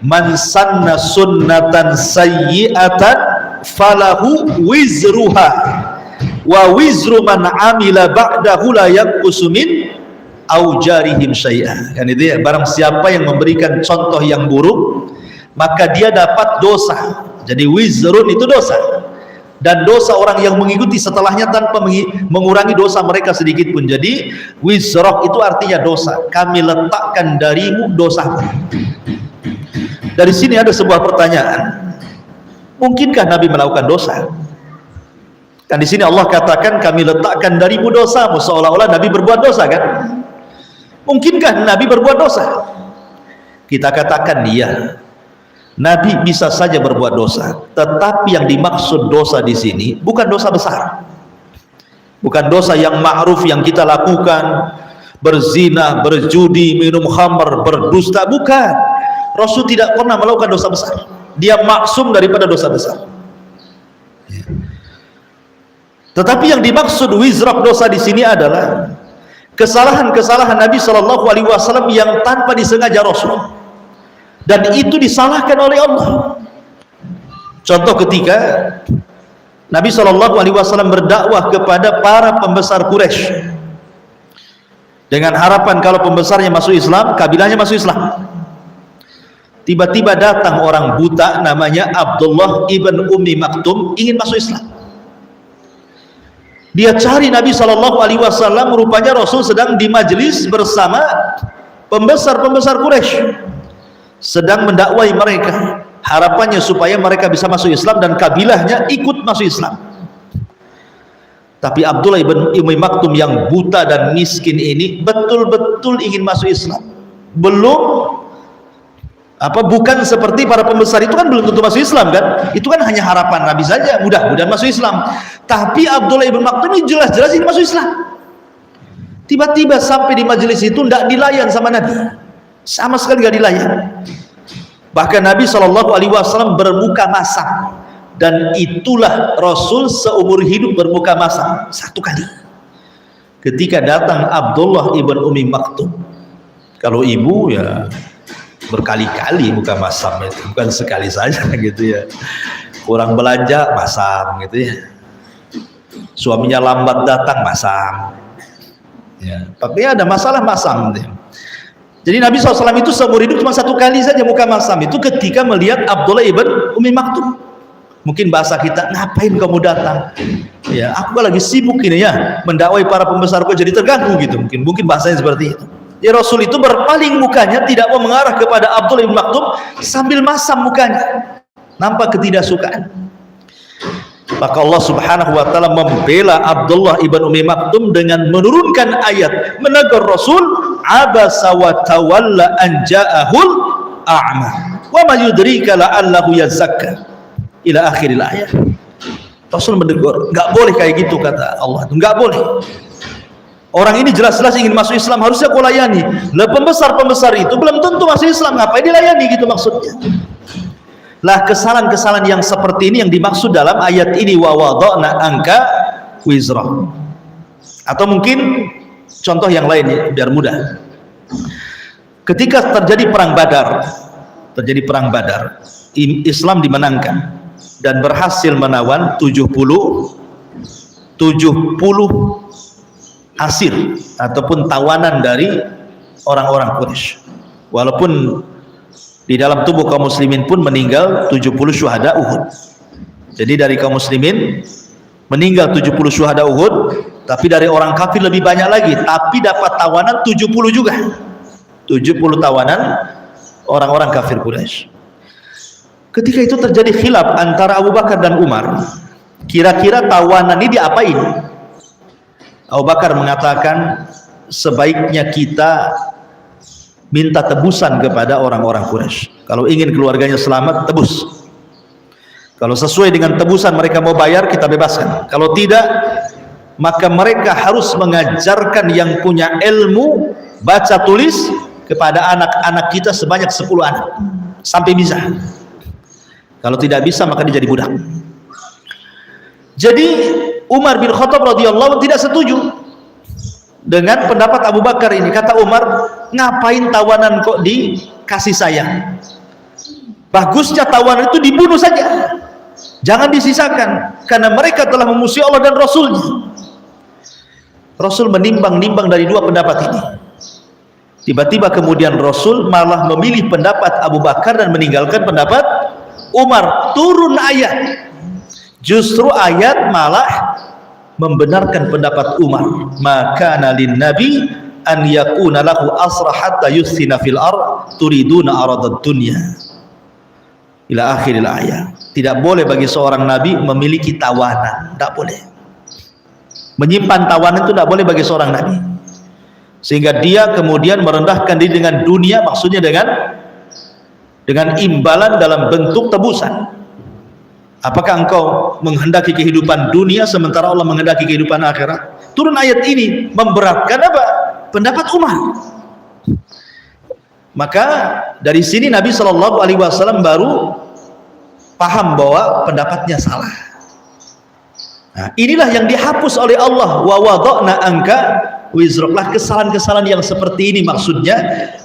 man sanna sunnatan sayyi'atan falahu wizruha wa wizru man amila ba'dahu la yanqusu min aujarihim syai'ah. Kan itu ya, barang siapa yang memberikan contoh yang buruk maka dia dapat dosa. Jadi wizrun itu dosa, dan dosa orang yang mengikuti setelahnya tanpa mengurangi dosa mereka sedikit pun. Jadi wizrak itu artinya dosa. Kami letakkan darimu dosamu. Dari sini ada sebuah pertanyaan, mungkinkah Nabi melakukan dosa? Kan di sini Allah katakan kami letakkan darimu dosamu, seolah-olah Nabi berbuat dosa, kan? Mungkinkah Nabi berbuat dosa? Kita katakan iya, Nabi bisa saja berbuat dosa, tetapi yang dimaksud dosa di sini bukan dosa besar, bukan dosa yang ma'ruf yang kita lakukan, berzina, berjudi, minum khamr, berdusta, bukan. Rasul tidak pernah melakukan dosa besar, dia maksum daripada dosa besar. Tetapi yang dimaksud wizrak dosa di sini adalah kesalahan-kesalahan Nabi SAW yang tanpa disengaja Rasul, dan itu disalahkan oleh Allah. Contoh ketika Nabi SAW berdakwah kepada para pembesar Quraisy dengan harapan kalau pembesarnya masuk Islam, kabilahnya masuk Islam. tiba-tiba datang orang buta namanya Abdullah ibn Ummi Maktum ingin masuk Islam. Dia cari Nabi SAW, rupanya Rasul sedang di majelis bersama pembesar-pembesar Quraisy, sedang mendakwai mereka, harapannya supaya mereka bisa masuk Islam dan kabilahnya ikut masuk Islam. Tapi Abdullah ibn Ummi Maktum yang buta dan miskin ini betul-betul ingin masuk Islam. Bukan seperti para pembesar itu kan belum tentu masuk Islam kan, itu kan hanya harapan Nabi saja, mudah-mudahan masuk Islam. Tapi Abdullah ibn Maktum ini jelas-jelas ini masuk Islam. Tiba-tiba sampai di majelis itu tidak dilayan sama Nabi, sama sekali tidak dilayan. Bahkan Nabi SAW bermuka masam, dan itulah Rasul seumur hidup bermuka masam satu kali, ketika datang Abdullah ibn Ummi Maktum. Kalau ibu ya berkali-kali muka masam, itu bukan sekali saja gitu ya. Kurang belanja masam gitu ya, suaminya lambat datang masam ya, tapi ada masalah masam gitu ya. Jadi Nabi SAW itu seumur hidup cuma satu kali saja muka masam, itu ketika melihat Abdullah ibn Ummi Maktum. Mungkin bahasa kita, ngapain kamu datang ya, aku lagi sibuk ini ya mendakwai para pembesarku, jadi terganggu gitu, mungkin bahasanya seperti itu. Ya, Rasul itu berpaling mukanya, tidak mau mengarah kepada Abdullah ibn Maktum, sambil masam mukanya, nampak ketidaksukaan. Maka Allah Subhanahu wa taala membela Abdullah ibn Ummi Maktum dengan menurunkan ayat menegur Rasul, abasa wa tawalla an ja'ahul a'ma wa ma yudrika la'allahu yazakka, ila akhiril ayat. Rasul menegur, enggak boleh kayak gitu, kata Allah, enggak boleh. Orang ini jelas-jelas ingin masuk Islam, harusnya kau layani. Lah pembesar-pembesar itu belum tentu masuk Islam, ngapain dilayani gitu maksudnya. Lah kesalahan-kesalahan yang seperti ini yang dimaksud dalam ayat ini, wa wada'na anka wizra. Atau mungkin contoh yang lain ya, biar mudah. Ketika terjadi perang Badar, Islam dimenangkan dan berhasil menawan 70 asir ataupun tawanan dari orang-orang Quraisy. Walaupun di dalam tubuh kaum muslimin pun meninggal 70 syuhada Uhud. Jadi dari kaum muslimin meninggal 70 syuhada Uhud, tapi dari orang kafir lebih banyak lagi, tapi dapat tawanan 70 juga. 70 tawanan orang-orang kafir Quraisy. Ketika itu terjadi khilaf antara Abu Bakar dan Umar, kira-kira tawanan ini diapain? Abu Bakar mengatakan, sebaiknya kita minta tebusan kepada orang-orang Quraisy. Kalau ingin keluarganya selamat, tebus. Kalau sesuai dengan tebusan mereka mau bayar, kita bebaskan. Kalau tidak, maka mereka harus mengajarkan yang punya ilmu baca tulis kepada anak-anak kita sebanyak 10 anak sampai bisa. Kalau tidak bisa, maka dia jadi budak. Jadi Umar bin Khattab radhiyallahu tidak setuju dengan pendapat Abu Bakar ini. Kata Umar, ngapain tawanan kok dikasih sayang? Bagusnya tawanan itu dibunuh saja, jangan disisakan, karena mereka telah memusuhi Allah dan Rasulnya. Rasul menimbang-nimbang dari dua pendapat ini. Tiba-tiba kemudian Rasul malah memilih pendapat Abu Bakar dan meninggalkan pendapat Umar. Turun ayat, justru ayat malah membenarkan pendapat Umar. Maka nalin nabi an yakuna lahu asra hatta yusina fil ard turiduna aradad dunya, ila akhiril ayat. Tidak boleh bagi seorang nabi memiliki tawanan, tidak boleh. Menyimpan tawanan itu tidak boleh bagi seorang nabi, sehingga dia kemudian merendahkan diri dengan dunia, maksudnya dengan imbalan dalam bentuk tebusan. Apakah engkau menghendaki kehidupan dunia sementara Allah menghendaki kehidupan akhirat? Turun ayat ini memberatkan apa? Pendapat Umar. Maka dari sini Nabi SAW baru paham bahwa pendapatnya salah. Nah, inilah yang dihapus oleh Allah, wa wada'na anka wizrak. Kesalahan-kesalahan yang seperti ini maksudnya,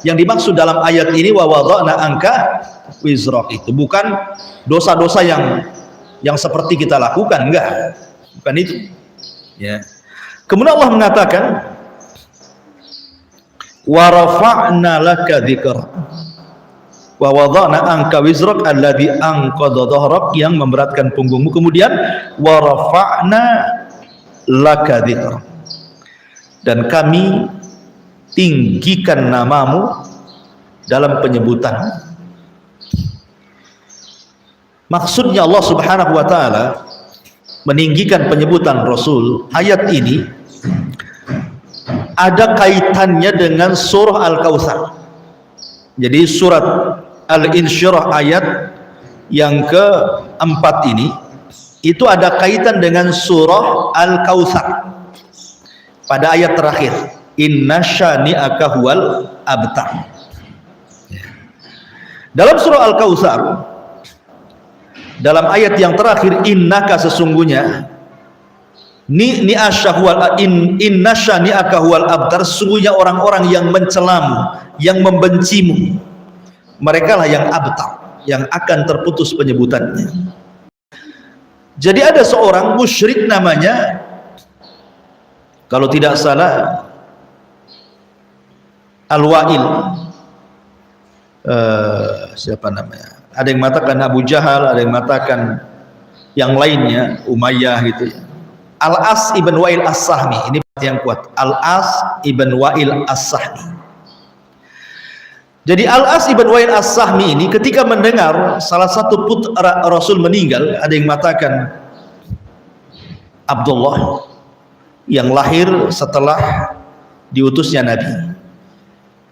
yang dimaksud dalam ayat ini wa wada'na anka wizrak, itu bukan dosa-dosa yang seperti kita lakukan, enggak, bukan itu ya. Kemudian Allah mengatakan wa rafa'na laka dzikra, wa wada'na anka wizrak alladzi anqadha dhahrak, yang memberatkan punggungmu. Kemudian wa rafa'na laka dzikrak, dan kami tinggikan namamu dalam penyebutan. Maksudnya Allah Subhanahu wa taala meninggikan penyebutan Rasul, ayat ini ada kaitannya dengan surah Al-Kautsar. Jadi surat Al-Insyirah ayat yang keempat ini itu ada kaitan dengan surah Al-Kautsar pada ayat terakhir, inna syani'aka huwal abtar. Dalam surah Al-Kautsar, dalam ayat yang terakhir, innaka, sesungguhnya, inna syani'aka huwal abtar, sesungguhnya orang-orang yang mencelamu, yang membencimu, mereka lah yang abtar, yang akan terputus penyebutannya. Jadi ada seorang musyrik namanya, kalau tidak salah, Al-Wa'il, siapa namanya, ada yang mengatakan Abu Jahal, ada yang mengatakan yang lainnya, Umayyah gitu ya. Al-As ibn Wa'il As-Sahmi, ini yang kuat, Al-As ibn Wa'il As-Sahmi. Jadi Al-As ibn Wa'il As-Sahmi ini ketika mendengar salah satu putra Rasul meninggal, ada yang mengatakan Abdullah yang lahir setelah diutusnya Nabi.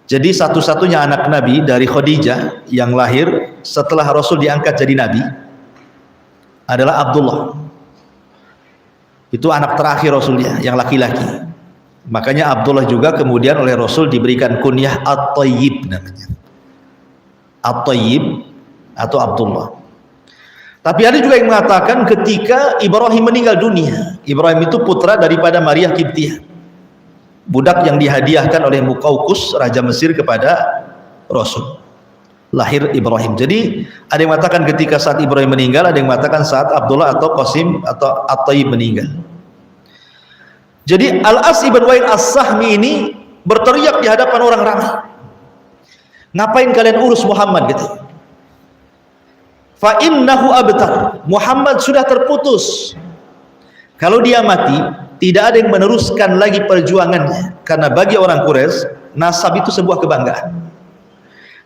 Jadi satu-satunya anak Nabi dari Khadijah yang lahir setelah Rasul diangkat jadi Nabi adalah Abdullah. Itu anak terakhir Rasulnya yang laki-laki. Makanya Abdullah juga kemudian oleh Rasul diberikan kunyah At-Tayyib namanya. At-Tayyib atau Abdullah. Tapi ada juga yang mengatakan ketika Ibrahim meninggal dunia, Ibrahim itu putra daripada Maria Kiptiah, budak yang dihadiahkan oleh Muqawqis raja Mesir kepada Rasul, lahir Ibrahim. Jadi ada yang mengatakan ketika saat Ibrahim meninggal, ada yang mengatakan saat Abdullah atau Qasim atau At-Tayyib meninggal. Jadi Al-As ibn Wa'il As-Sahmi ini berteriak di hadapan orang ramai, ngapain kalian urus Muhammad gitu? Fa innahu abtar, Muhammad sudah terputus. Kalau dia mati, tidak ada yang meneruskan lagi perjuangannya, karena bagi orang Quraisy nasab itu sebuah kebanggaan,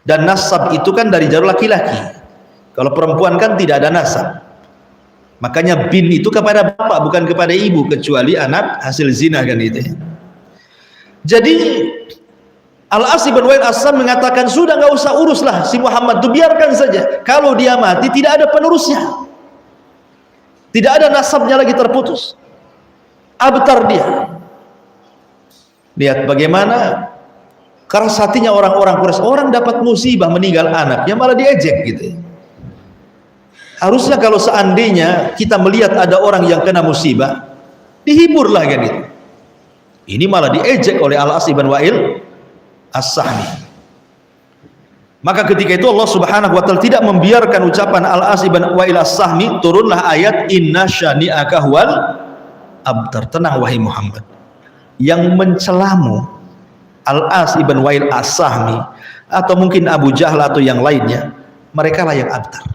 dan nasab itu kan dari jalur laki-laki. Kalau perempuan kan tidak ada nasab, makanya bin itu kepada bapak bukan kepada ibu, kecuali anak hasil zina kan itu ya. Jadi Al-As ibn Wa'il As-Sahmi mengatakan sudah nggak usah uruslah si Muhammad itu, biarkan saja. Kalau dia mati tidak ada penerusnya, tidak ada nasabnya lagi, terputus. Abtar dia. Lihat bagaimana keras hatinya orang-orang Quraisy. Orang dapat musibah meninggal anaknya malah diejek gitu. Harusnya kalau seandainya kita melihat ada orang yang kena musibah, dihiburlah kan gitu. Ini malah diejek oleh Al-As ibn Wa'il As-Sahmi. Maka ketika itu Allah Subhanahu wa taala tidak membiarkan ucapan Al-As ibn Wa'il As-Sahmi, turunlah ayat inna syani'aka huwal abtar. Tenang wahai Muhammad, yang mencelamu Al-As ibn Wa'il As-Sahmi atau mungkin Abu Jahal atau yang lainnya, mereka lah yang abtar,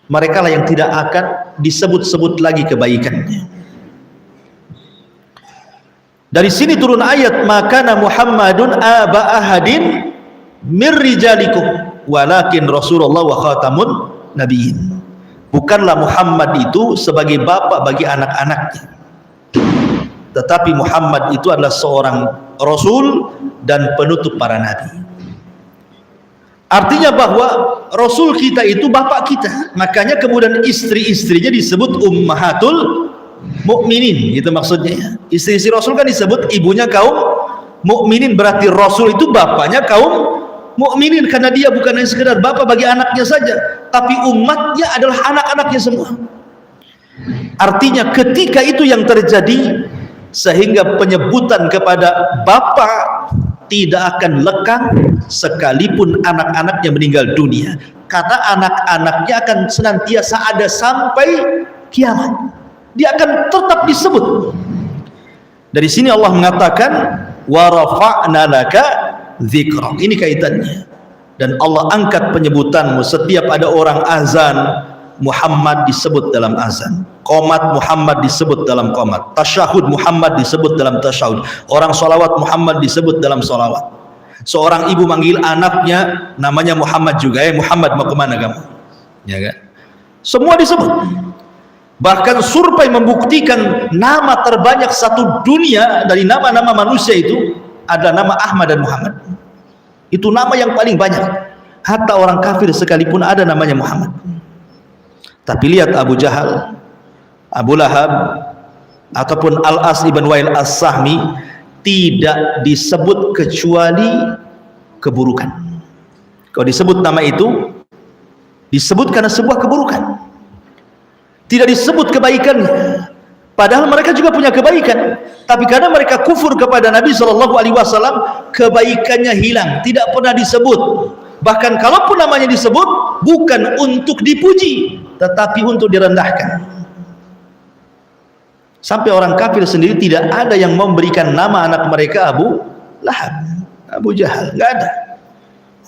mereka lah yang tidak akan disebut-sebut lagi kebaikannya. Dari sini turun ayat makana Muhammadun aba ahadin mir rijalikum walakin Rasulullah wa khatamun nabiyyin. Bukanlah Muhammad itu sebagai bapak bagi anak-anaknya, tetapi Muhammad itu adalah seorang Rasul dan penutup para nabi. Artinya bahwa Rasul kita itu bapak kita, makanya kemudian istri-istrinya disebut ummahatul mukminin, gitu maksudnya. Istri-istri Rasul kan disebut ibunya kaum mukminin, berarti Rasul itu bapaknya kaum mukminin, karena dia bukan hanya sekedar bapak bagi anaknya saja, tapi umatnya adalah anak-anaknya semua. Artinya ketika itu yang terjadi, sehingga penyebutan kepada bapak tidak akan lekang sekalipun anak-anaknya meninggal dunia, karena anak-anaknya akan senantiasa ada sampai kiamat, dia akan tetap disebut. Dari sini Allah mengatakan wa rafa'na laka dzikra. Ini kaitannya. dan Allah angkat penyebutanmu. Setiap ada orang azan, Muhammad disebut dalam azan, qomat Muhammad disebut dalam qomat, tasyahud Muhammad disebut dalam tasyahud, orang sholawat Muhammad disebut dalam sholawat. Seorang ibu manggil anaknya namanya Muhammad juga, Muhammad mau kemana kamu, ya kan? Semua disebut. Bahkan survei membuktikan nama terbanyak satu dunia dari nama-nama manusia itu ada nama Ahmad dan Muhammad. Itu nama yang paling banyak. Hatta orang kafir sekalipun ada namanya Muhammad. Tapi lihat Abu Jahal, Abu Lahab, ataupun Al-As ibn Wa'il As-Sahmi tidak disebut kecuali keburukan. Kalau disebut nama itu disebut karena sebuah keburukan, tidak disebut kebaikannya. Padahal mereka juga punya kebaikan, tapi karena mereka kufur kepada Nabi SAW, kebaikannya hilang, tidak pernah disebut. Bahkan kalaupun namanya disebut, bukan untuk dipuji, tetapi untuk direndahkan. Sampai orang kafir sendiri tidak ada yang memberikan nama anak mereka Abu Lahab, Abu Jahal, nggak ada.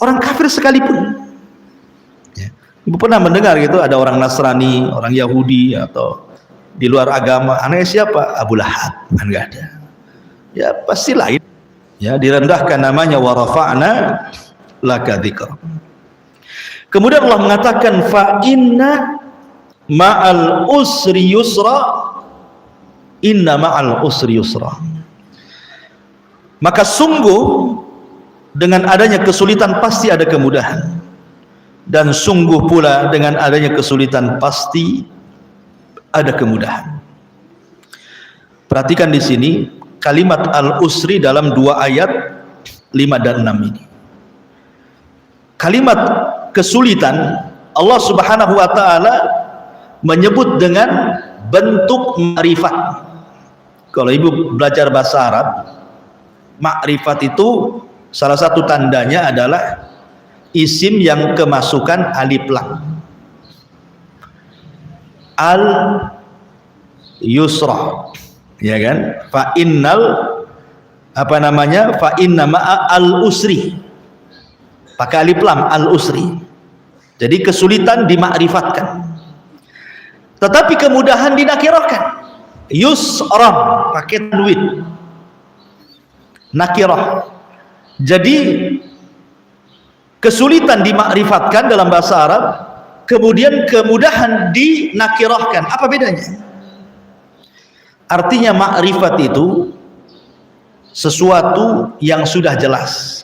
Orang kafir sekalipun. Ya. Ibu pernah mendengar gitu ada orang Nasrani, orang Yahudi atau di luar agama, anaknya siapa? Abu Lahab, kan nggak ada. Ya pasti lain. Ya direndahkan namanya, wa rafa'na laka dzikra. Kemudian Allah mengatakan fa inna ma'al usri yusra, inna ma'al usri yusra. Maka sungguh dengan adanya kesulitan pasti ada kemudahan, dan sungguh pula dengan adanya kesulitan pasti ada kemudahan. Perhatikan di sini kalimat al-usri dalam dua ayat 5 dan 6 ini. Kalimat kesulitan Allah Subhanahu wa taala menyebut dengan bentuk ma'rifat. Kalau ibu belajar bahasa Arab, ma'rifat itu salah satu tandanya adalah isim yang kemasukan alif lam. Al yusra, ya kan? Fa innal apa namanya? Fa inna ma'a al usri. Pakai alif lam, al usri. Jadi kesulitan dimakrifatkan. Tetapi kemudahan dinakirahkan. Yusran pakai tanwin, nakirah. Jadi kesulitan dimakrifatkan dalam bahasa Arab, kemudian kemudahan dinakirahkan. Apa bedanya? Artinya makrifat itu sesuatu yang sudah jelas.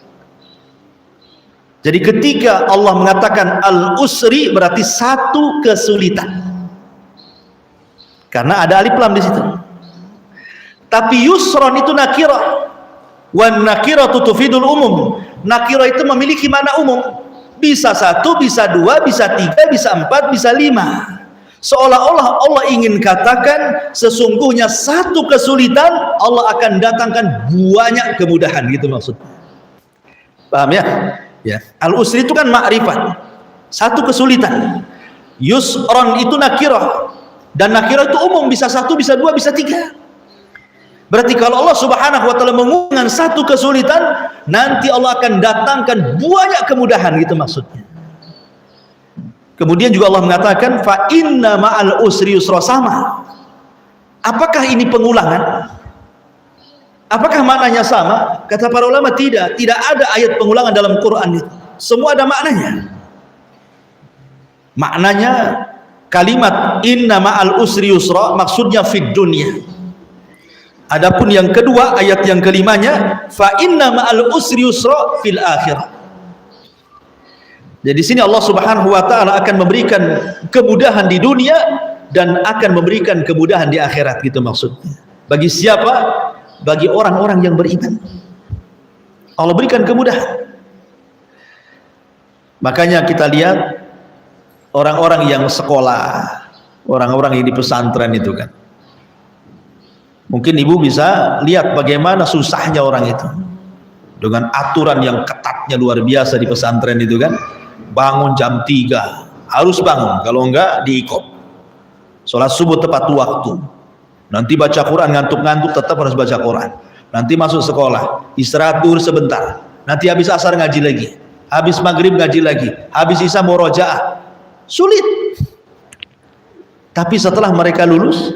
Jadi ketika Allah mengatakan al-usri berarti satu kesulitan, karena ada alif lam di situ. Tapi yusron itu nakirah, wan nakiratu tufidul umum. Nakirah itu memiliki makna umum, bisa satu, bisa dua, bisa tiga, bisa empat, bisa lima. Seolah-olah Allah ingin katakan sesungguhnya satu kesulitan Allah akan datangkan banyak kemudahan, gitu maksudnya. Paham ya? Ya. Al-usri itu kan makrifat, satu kesulitan. Yusron itu nakirah, dan nakirah itu umum, bisa satu, bisa dua, bisa tiga. Berarti kalau Allah Subhanahu wa taala mengumumkan satu kesulitan, nanti Allah akan datangkan banyak kemudahan, gitu maksudnya. Kemudian juga Allah mengatakan fa inna ma'al usri yusra, sama. Apakah ini pengulangan? Apakah maknanya sama? Kata para ulama tidak ada ayat pengulangan dalam Quran itu. Semua ada maknanya. Maknanya kalimat inna ma'al usri yusra maksudnya fid dunya. Adapun yang kedua, ayat yang kelimanya fa inna ma'al usri yusra fil akhirah. Jadi sini Allah Subhanahu wa taala akan memberikan kemudahan di dunia dan akan memberikan kemudahan di akhirat, gitu maksudnya. Bagi siapa? Bagi orang-orang yang beriman, Allah berikan kemudahan. Makanya kita lihat orang-orang yang sekolah, orang-orang yang di pesantren itu kan, mungkin ibu bisa lihat bagaimana susahnya orang itu dengan aturan yang ketatnya luar biasa di pesantren itu kan. Bangun jam 3 harus bangun, kalau enggak diikop. Sholat subuh tepat waktu, nanti baca Quran, ngantuk-ngantuk tetap harus baca Quran. Nanti masuk sekolah, istirahat dulu sebentar, nanti habis asar ngaji lagi. habis maghrib ngaji lagi, habis isya murojaah. Sulit. Tapi setelah mereka lulus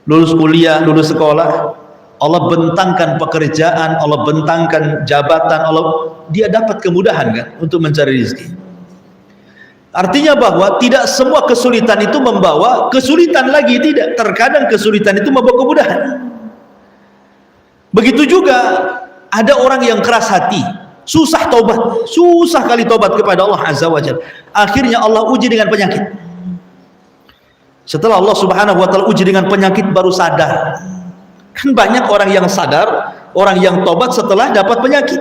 kuliah, lulus sekolah, Allah bentangkan pekerjaan, Allah bentangkan jabatan, dia dapat kemudahan kan untuk mencari rezeki. Artinya bahwa tidak semua kesulitan itu membawa kesulitan lagi, tidak. Terkadang kesulitan itu membawa kemudahan. Begitu juga ada orang yang keras hati, susah tobat, susah kali tobat kepada Allah Azza wa Jalla. Akhirnya Allah uji dengan penyakit. Setelah Allah Subhanahu wa taala uji dengan penyakit baru sadar. Kan banyak orang yang sadar, orang yang tobat setelah dapat penyakit.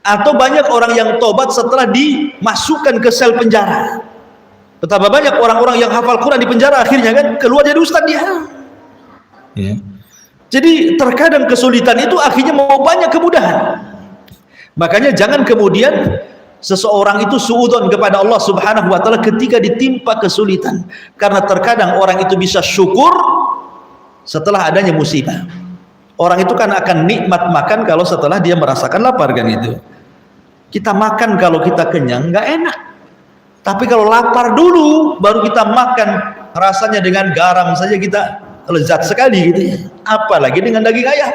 Atau banyak orang yang tobat setelah dimasukkan ke sel penjara. Betapa banyak orang-orang yang hafal Quran di penjara akhirnya kan keluar jadi ustaz dia. Ya. Jadi terkadang kesulitan itu akhirnya mau banyak kemudahan. Makanya jangan kemudian seseorang itu suudzon kepada Allah Subhanahu wa taala ketika ditimpa kesulitan, karena terkadang orang itu bisa syukur setelah adanya musibah. Orang itu kan akan nikmat makan kalau setelah dia merasakan lapar kan itu. Kita makan kalau kita kenyang nggak enak. Tapi kalau lapar dulu baru kita makan, rasanya dengan garam saja kita lezat sekali gitu ya. Apalagi dengan daging ayam.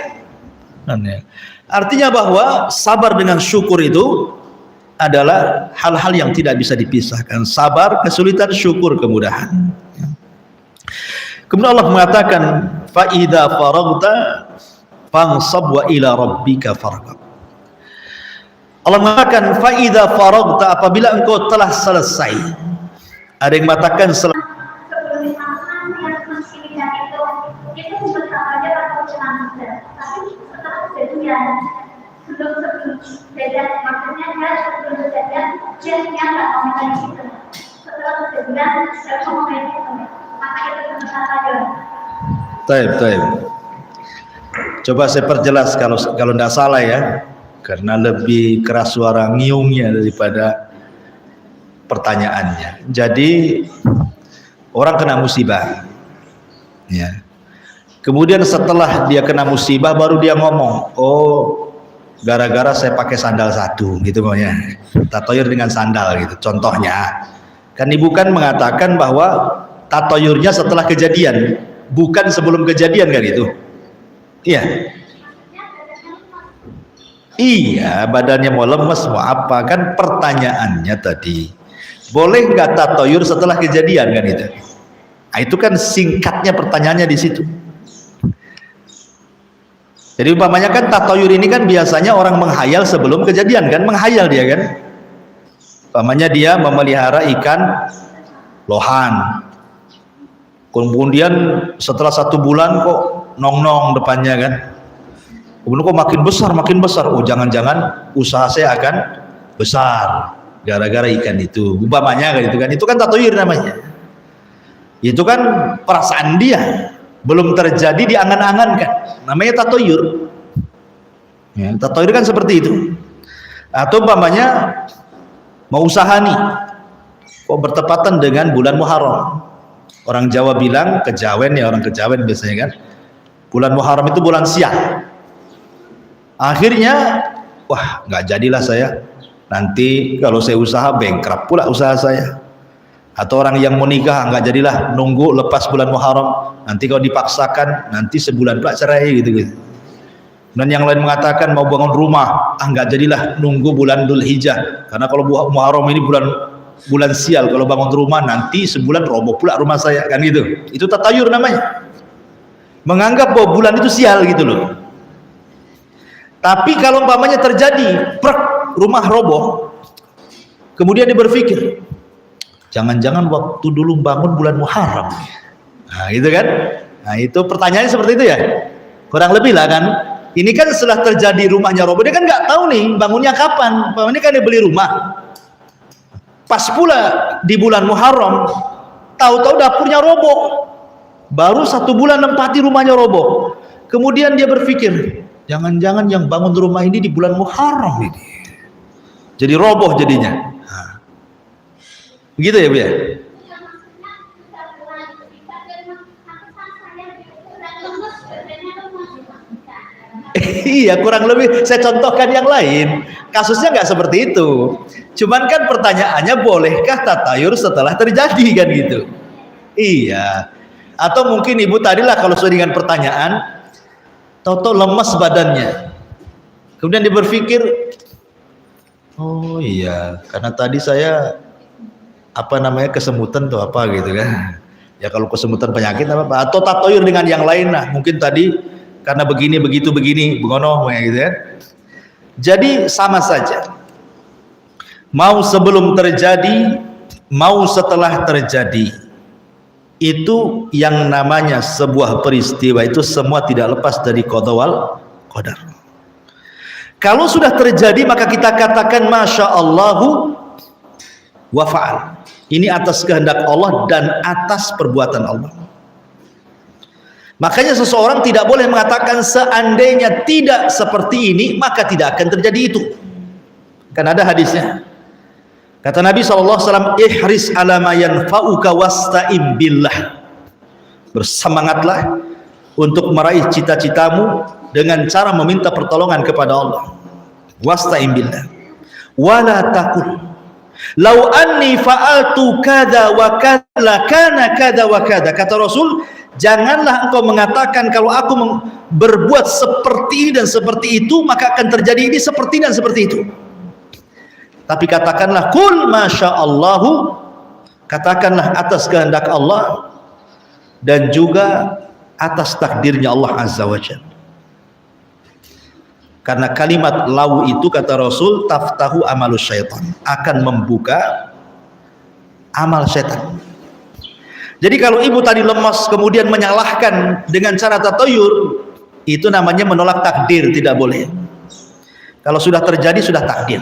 Artinya bahwa sabar dengan syukur itu adalah hal-hal yang tidak bisa dipisahkan. Sabar, kesulitan, syukur, kemudahan. Kemudian Allah mengatakan, fa idza faragta fansab wa ila rabbika farghab. Allah mengatakan, fa idza faragta, apabila engkau telah selesai. Ada yang mengatakan selesai. Sebelum kejadian, maksudnya dia sebelum kejadian dia nggak mau main itu. Setelah kejadian saya mau main itu, maka itu sebentar saja. Taib. Coba saya perjelas kalau tidak salah ya, karena lebih keras suara ngiungnya daripada pertanyaannya. Jadi orang kena musibah, ya. Kemudian setelah dia kena musibah baru dia ngomong, oh gara-gara saya pakai sandal satu gitu maunya, tatoyur dengan sandal gitu contohnya. Kan ibu kan mengatakan bahwa tatoyurnya setelah kejadian, bukan sebelum kejadian kan itu. Iya badannya mau lemes mau apa, kan pertanyaannya tadi boleh nggak tatoyur setelah kejadian kan itu. Nah, itu kan singkatnya pertanyaannya di situ. Jadi umpamanya kan tatoyur ini kan biasanya orang menghayal sebelum kejadian kan, menghayal dia kan. Umpamanya dia memelihara ikan lohan. Kemudian setelah 1 bulan kok nong-nong depannya kan. Kemudian kok makin besar. Oh jangan-jangan usaha saya akan besar gara-gara ikan itu. Umpamanya kan itu kan tatoyur namanya. Itu kan perasaan dia. Belum terjadi diangan-angankan, namanya tatoyur. Ya, tatoyur kan seperti itu. Atau umpamanya mau usaha nih, kok bertepatan dengan bulan Muharram. Orang Jawa bilang kejawen ya, orang kejawen biasanya kan. Bulan Muharram itu bulan sial. Akhirnya, wah nggak jadilah saya. Nanti kalau saya usaha bankrupt pula usaha saya. Atau orang yang mau nikah nggak jadilah, nunggu lepas bulan Muharram, nanti kalau dipaksakan nanti sebulan pula cerai gitu. Dan yang lain mengatakan mau bangun rumah, nggak jadilah, nunggu bulan Dzulhijjah, karena kalau Muharram ini bulan sial, kalau bangun rumah nanti sebulan roboh pula rumah saya kan gitu. Itu tatayur namanya, menganggap bahwa bulan itu sial gitu loh. Tapi kalau umpamanya terjadi rumah roboh, kemudian dia berpikir, jangan-jangan waktu dulu bangun bulan Muharram. Nah gitu kan. Nah itu pertanyaannya seperti itu ya, kurang lebih lah kan. Ini kan setelah terjadi rumahnya roboh, dia kan nggak tahu nih bangunnya kapan. Ini kan dia beli rumah pas pula di bulan Muharram, tahu-tahu dapurnya roboh. Baru 1 bulan nempati rumahnya roboh. Kemudian dia berpikir, jangan-jangan yang bangun rumah ini di bulan Muharram ini, jadi roboh jadinya. Begitu ya Bu ya? Iya, kurang lebih saya contohkan yang lain. Kasusnya nggak seperti itu. Cuman kan pertanyaannya, bolehkah tatayur setelah terjadi kan gitu? Iya. Atau mungkin ibu tadilah kalau sesuai dengan pertanyaan, tahu-tahu lemas badannya. Kemudian dia berpikir, oh iya, karena tadi saya kesemutan tuh apa gitu kan. Ya kalau kesemutan penyakit apa, atau tatayur dengan yang lain lah. Mungkin tadi karena begini begitu begini begono gitu ya. Jadi sama saja, mau sebelum terjadi mau setelah terjadi, itu yang namanya sebuah peristiwa itu semua tidak lepas dari qada wal qadar. Kalau sudah terjadi maka kita katakan masya Allahu wa fa'al, ini atas kehendak Allah dan atas perbuatan Allah. Makanya seseorang tidak boleh mengatakan seandainya tidak seperti ini maka tidak akan terjadi itu. Kan ada hadisnya. Kata Nabi SAW, ihris ala ma yanfa'uka wasta'im billah. Bersemangatlah untuk meraih cita-citamu dengan cara meminta pertolongan kepada Allah. Wasta'im billah. Wala taqul lau anni fa'altu kada wa kada kana kada wa kada. Kata Rasul, janganlah engkau mengatakan kalau aku berbuat seperti ini dan seperti itu maka akan terjadi ini seperti dan seperti itu. Tapi katakanlah kul masya Allahu, katakanlah atas kehendak Allah dan juga atas takdirnya Allah Azza wa Jalla. Karena kalimat lau itu kata Rasul taftahu amalus syaitan, akan membuka amal syaitan. Jadi kalau ibu tadi lemas kemudian menyalahkan dengan cara tatayur, itu namanya menolak takdir, tidak boleh. Kalau sudah terjadi sudah takdir.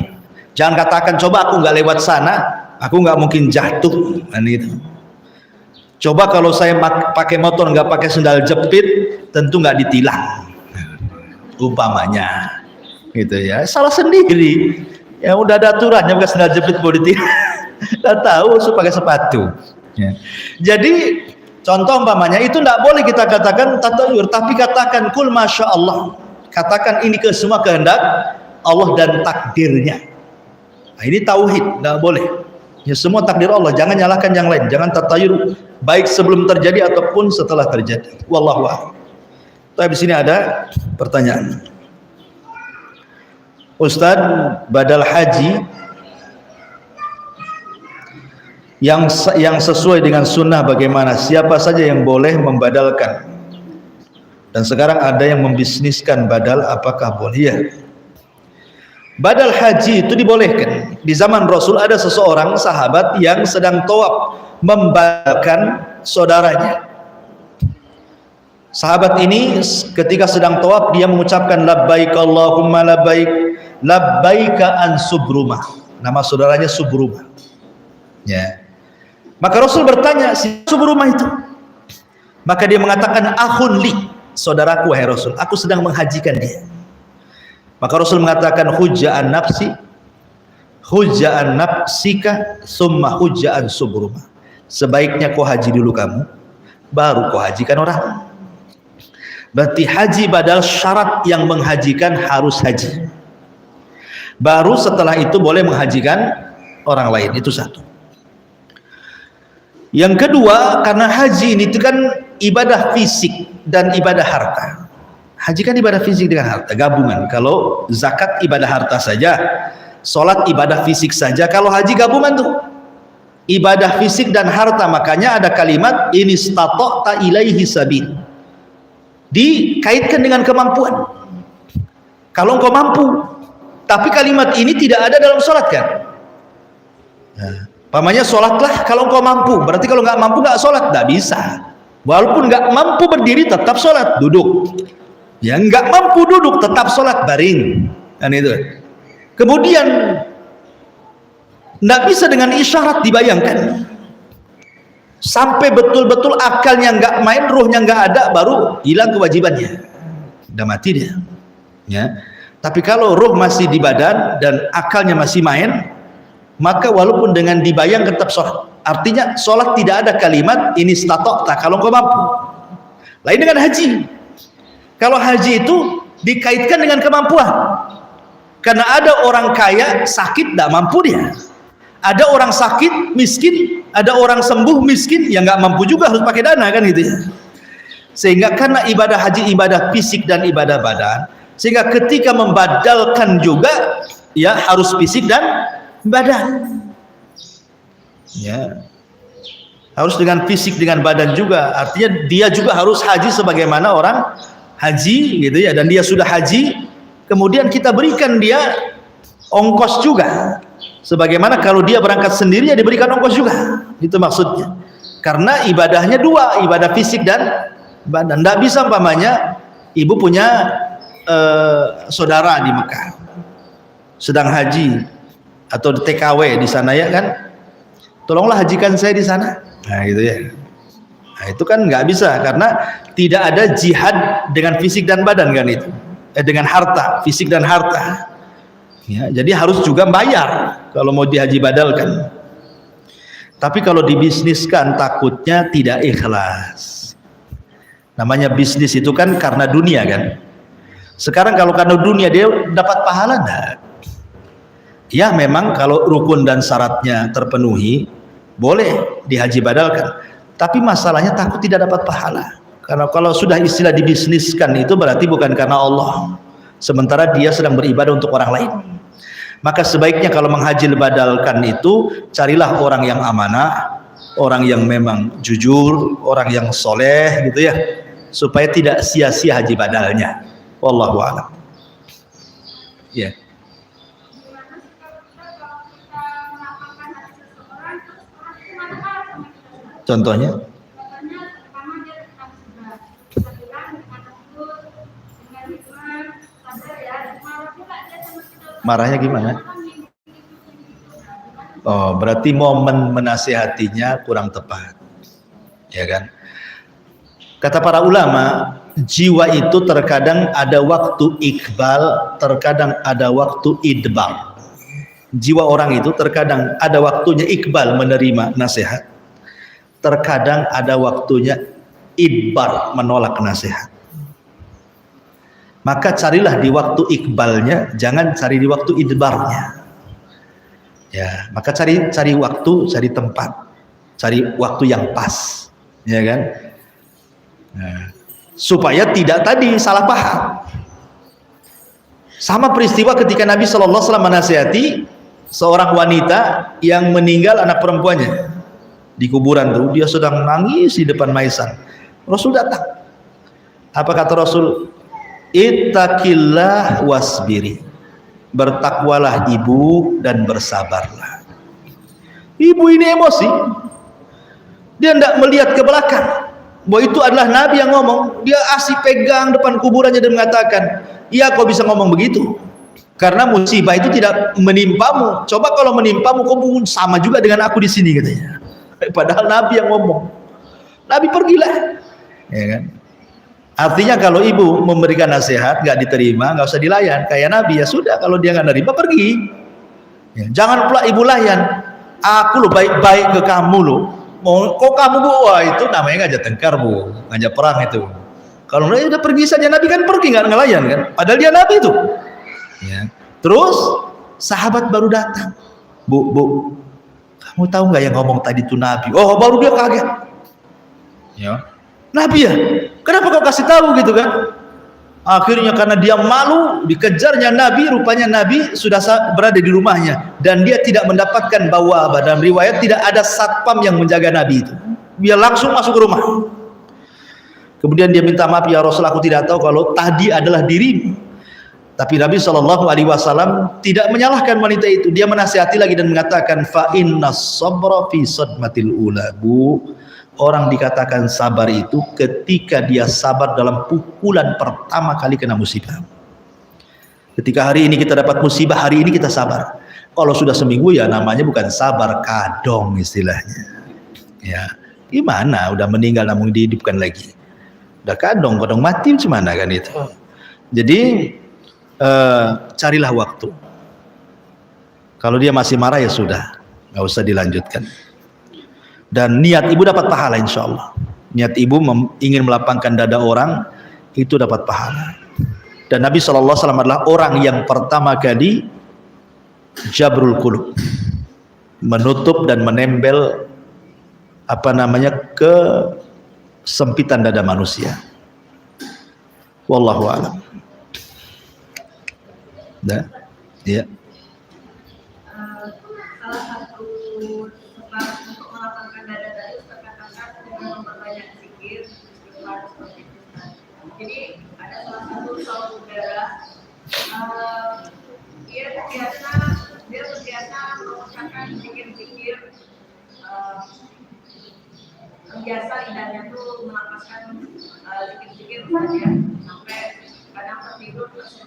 Jangan katakan coba aku nggak lewat sana, aku nggak mungkin jatuh, kan itu. Coba kalau saya pakai motor nggak pakai sendal jepit, tentu nggak ditilang. Umpamanya, gitu ya. Salah sendiri. Ya udah ada aturannya, pakai sendal jepit boleh ditilang. Nggak tahu, harus pakai sepatu. Ya. Jadi contoh umpamanya itu tidak boleh kita katakan tatayur, tapi katakan kul masya Allah, katakan ini ke semua kehendak Allah dan takdirnya. Nah, ini tauhid, tidak boleh. Ya semua takdir Allah, jangan nyalahkan yang lain, jangan tatayur baik sebelum terjadi ataupun setelah terjadi. Wallahu a'lam. Tapi di sini ada pertanyaan. Ustadz, badal haji yang sesuai dengan sunnah bagaimana? Siapa saja yang boleh membadalkan? Dan sekarang ada yang membisniskan badal, apakah boleh? Ya. Badal haji itu dibolehkan. Di zaman Rasul ada seseorang sahabat yang sedang tawaf membadalkan saudaranya. Sahabat ini ketika sedang tawaf dia mengucapkan labbaik Allahumma labbaik labbaika an Subrumah. Nama saudaranya Subrumah. Ya. Maka Rasul bertanya, si Subrumah itu? Maka dia mengatakan, akhun li, saudaraku wahai Rasul, aku sedang menghajikan dia. Maka Rasul mengatakan, hujja'an nafsi, hujja'an nafsika, summa hujja'an Subrumah. Sebaiknya kau haji dulu kamu, baru kau hajikan orang. Berarti haji badal syarat yang menghajikan harus haji. Baru setelah itu boleh menghajikan orang lain, itu satu. Yang kedua, karena haji ini itu kan ibadah fisik dan ibadah harta. Haji kan ibadah fisik dengan harta, gabungan. Kalau zakat ibadah harta saja, sholat ibadah fisik saja. Kalau haji gabungan tuh, ibadah fisik dan harta. Makanya ada kalimat ini stata'ta ilaihi sabil, dikaitkan dengan kemampuan. Kalau engkau mampu, tapi kalimat ini tidak ada dalam sholat kan? Nah, pamannya sholatlah kalau engkau mampu. Berarti kalau nggak mampu nggak sholat, nggak bisa. Walaupun nggak mampu berdiri tetap sholat, duduk. Ya nggak mampu duduk tetap sholat baring. Kan itu. Kemudian nggak bisa dengan isyarat dibayangkan. Sampai betul-betul akalnya nggak main, ruhnya nggak ada, baru hilang kewajibannya. Udah mati dia. Ya. Tapi kalau ruh masih di badan dan akalnya masih main, maka walaupun dengan dibayang tetap sholat. Artinya sholat tidak ada kalimat ini stata'ta kalau engkau mampu. Lain dengan haji. Kalau haji itu dikaitkan dengan kemampuan. Karena ada orang kaya sakit tidak mampu dia, ada orang sakit miskin, ada orang sembuh miskin yang nggak mampu juga harus pakai dana kan gitu ya. Sehingga karena ibadah haji ibadah fisik dan ibadah badan, sehingga ketika membadalkan juga ya harus fisik dan badan. Ya, harus dengan fisik dengan badan juga. Artinya dia juga harus haji sebagaimana orang haji gitu ya. Dan dia sudah haji, kemudian kita berikan dia ongkos juga. Sebagaimana kalau dia berangkat sendiri ya diberikan ongkos juga. Itu maksudnya. Karena ibadahnya dua, ibadah fisik dan badan. Tidak bisa umpamanya ibu punya saudara di Mekah sedang haji atau di TKW di sana ya kan, tolonglah hajikan saya di sana. Nah gitu ya. Nah, itu kan nggak bisa karena tidak ada jihad dengan fisik dan badan kan itu. Dengan harta, fisik dan harta. Ya, jadi harus juga bayar kalau mau dihaji badalkan. Tapi kalau dibisniskan takutnya tidak ikhlas. Namanya bisnis itu kan karena dunia kan. Sekarang kalau karena dunia dia dapat pahala enggak? Ya memang kalau rukun dan syaratnya terpenuhi boleh dihaji badalkan. Tapi masalahnya takut tidak dapat pahala. Karena kalau sudah istilah dibisniskan itu berarti bukan karena Allah. Sementara dia sedang beribadah untuk orang lain. Maka sebaiknya kalau menghaji badalkan itu carilah orang yang amanah, orang yang memang jujur, orang yang soleh gitu ya, supaya tidak sia-sia haji badalnya. Wallahu a'lam. Ya. Contohnya? Marahnya gimana? Oh, berarti momen menasihatinya kurang tepat. Ya kan? Kata para ulama, jiwa itu terkadang ada waktu iqbal, terkadang ada waktu idbar. Jiwa orang itu terkadang ada waktunya iqbal menerima nasihat, terkadang ada waktunya idbar menolak nasihat. Maka carilah di waktu iqbalnya, jangan cari di waktu idbarnya. Ya, maka cari waktu, cari tempat, cari waktu yang pas, ya kan? Nah, supaya tidak tadi salah paham. Sama peristiwa ketika Nabi SAW menasihati seorang wanita yang meninggal anak perempuannya di kuburan tuh, dia sedang nangis di depan maisan. Rasul datang. Apa kata Rasul? Ittaqillah wasbiri. Bertakwalah ibu dan bersabarlah. Ibu ini emosi. Dia tidak melihat ke belakang bahwa itu adalah Nabi yang ngomong. Dia asik pegang depan kuburannya dan mengatakan, iya kau bisa ngomong begitu karena musibah itu tidak menimpamu. Coba kalau menimpamu kau sama juga dengan aku di sini katanya. Padahal Nabi yang ngomong. Nabi pergilah, ya kan? Artinya kalau ibu memberikan nasihat nggak diterima, nggak usah dilayan. Kayak Nabi ya sudah, kalau dia nggak nerima pergi. Ya, jangan pula ibu layan. Aku lo baik-baik ke kamu lo. Mau kok kamu bu, wah itu namanya ngajak tengkar bu, ngajak perang itu. Kalau udah pergi saja, Nabi kan pergi nggak ngelayan kan? Padahal dia Nabi itu. Ya. Terus sahabat baru datang. Bu, kamu tahu nggak yang ngomong tadi itu Nabi? Oh baru dia kaget. Ya. Nabi ya? Kenapa kau kasih tahu gitu kan? Akhirnya karena dia malu, dikejarnya Nabi, rupanya Nabi sudah berada di rumahnya dan dia tidak mendapatkan bawaba. Dalam riwayat tidak ada satpam yang menjaga Nabi itu. Dia langsung masuk ke rumah. Kemudian dia minta maaf, ya Rasul, aku tidak tahu kalau tadi adalah dirimu. Tapi Nabi SAW tidak menyalahkan wanita itu. Dia menasihati lagi dan mengatakan, fa inna sabra fi sadmatil ula. Bu, orang dikatakan sabar itu ketika dia sabar dalam pukulan pertama kali kena musibah. Ketika hari ini kita dapat musibah, hari ini kita sabar. Kalau sudah seminggu ya namanya bukan sabar, kadong istilahnya. Ya, gimana? Udah meninggal namun dihidupkan lagi. Udah kadong mati gimana kan itu. Jadi carilah waktu. Kalau dia masih marah ya sudah, nggak usah dilanjutkan. Dan niat ibu dapat pahala insya Allah. Niat ibu ingin melapangkan dada orang itu dapat pahala. Dan Nabi SAW adalah orang yang pertama kali jabrul qulub, menutup dan menembel kesempitan dada manusia. Wallahu a'lam. Ya. Salah satu sebab untuk melapangkan dada tadi Ustaz katakan dengan memperbanyak zikir, istighfar seperti itu. Jadi ada salah satu saudara dia terbiasa mengucapkan zikir-zikir, biasa lidahnya tuh melapaskan zikir-zikir saja sampai kadang tertidur terus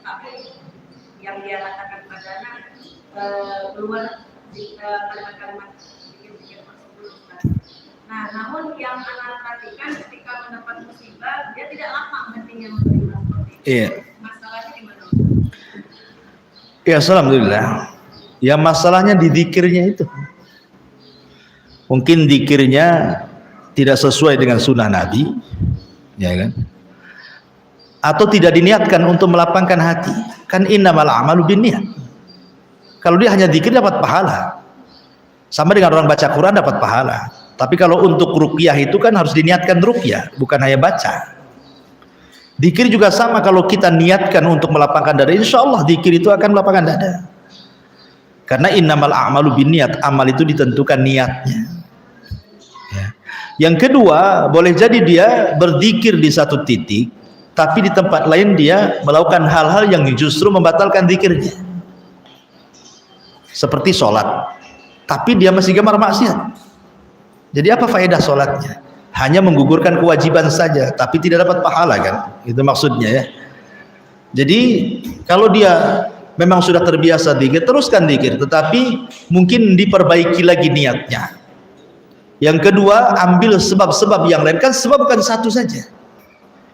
yang dia katakan padanya keluar kalimat-kalimat zikir-zikir tersebut. Nah, namun yang anak perhatikan ketika mendapat musibah dia tidak lama hatinya menerima seperti itu. Iya. Masalahnya di mana? Ya, alhamdulillah. Ya, masalahnya di zikirnya itu. Mungkin zikirnya tidak sesuai dengan sunnah Nabi, ya kan? Atau tidak diniatkan untuk melapangkan hati. Kan innamal a'malu binniyat. Kalau dia hanya zikir dapat pahala. Sama dengan orang baca Quran dapat pahala. Tapi kalau untuk ruqyah itu kan harus diniatkan ruqyah, bukan hanya baca. Zikir juga sama, kalau kita niatkan untuk melapangkan dada, insya Allah zikir itu akan melapangkan dada. Karena innamal a'malu binniyat, amal itu ditentukan niatnya. Ya. Yang kedua, boleh jadi dia berzikir di satu titik, tapi di tempat lain dia melakukan hal-hal yang justru membatalkan zikirnya. Seperti sholat, tapi dia masih gemar maksiat. Jadi apa faedah sholatnya? Hanya menggugurkan kewajiban saja, tapi tidak dapat pahala, kan? Itu maksudnya, ya. Jadi kalau dia memang sudah terbiasa zikir, teruskan zikir, tetapi mungkin diperbaiki lagi niatnya. Yang kedua, ambil sebab-sebab yang lain. Kan sebab bukan satu saja.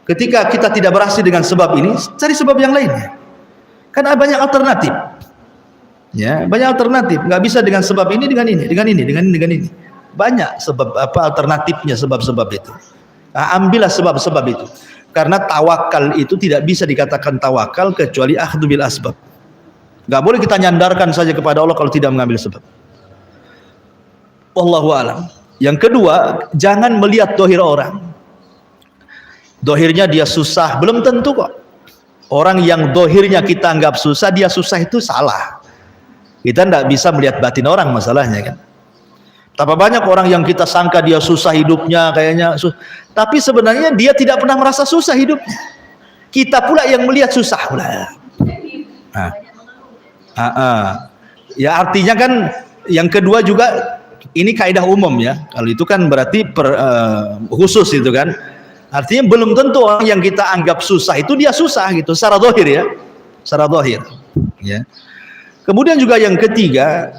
Ketika kita tidak berhasil dengan sebab ini, cari sebab yang lainnya. Kan ada banyak alternatif. Ya, banyak alternatif. Nggak bisa dengan sebab ini, dengan ini, dengan ini, dengan ini, dengan ini. Banyak sebab alternatifnya, sebab-sebab itu. Nah, ambillah sebab-sebab itu. Karena tawakal itu tidak bisa dikatakan tawakal kecuali akhdhu bil asbab. Nggak boleh kita nyandarkan saja kepada Allah kalau tidak mengambil sebab. Wallahu a'lam. Yang kedua, jangan melihat dohir orang. Dohirnya dia susah, belum tentu kok. Orang yang dohirnya kita anggap susah, dia susah itu salah. Kita tidak bisa melihat batin orang, masalahnya, kan. Tapi banyak orang yang kita sangka dia susah hidupnya, kayaknya tapi sebenarnya dia tidak pernah merasa susah hidupnya. Kita pula yang melihat susah pula. Ya, artinya kan yang kedua juga ini kaidah umum, ya. Kalau itu kan berarti khusus itu, kan. Artinya belum tentu orang yang kita anggap susah itu dia susah gitu secara zahir, ya. Secara zahir, ya. Kemudian juga yang ketiga,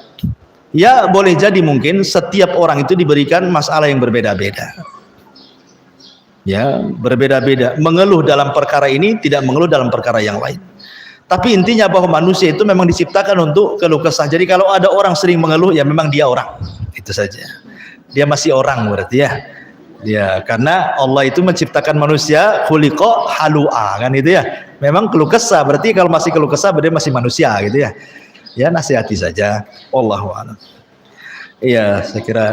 ya boleh jadi mungkin setiap orang itu diberikan masalah yang berbeda-beda. Ya, berbeda-beda. Mengeluh dalam perkara ini, tidak mengeluh dalam perkara yang lain. Tapi intinya bahwa manusia itu memang diciptakan untuk keluh kesah. Jadi kalau ada orang sering mengeluh, ya memang dia orang. Itu saja. Dia masih orang berarti, ya. Ya, karena Allah itu menciptakan manusia khuliqa halu'a, kan itu, ya. Memang keluh kesah, berarti kalau masih keluh kesah berarti masih manusia gitu, ya. Ya, nasihati saja. Wallahu a'lam. Iya, saya kira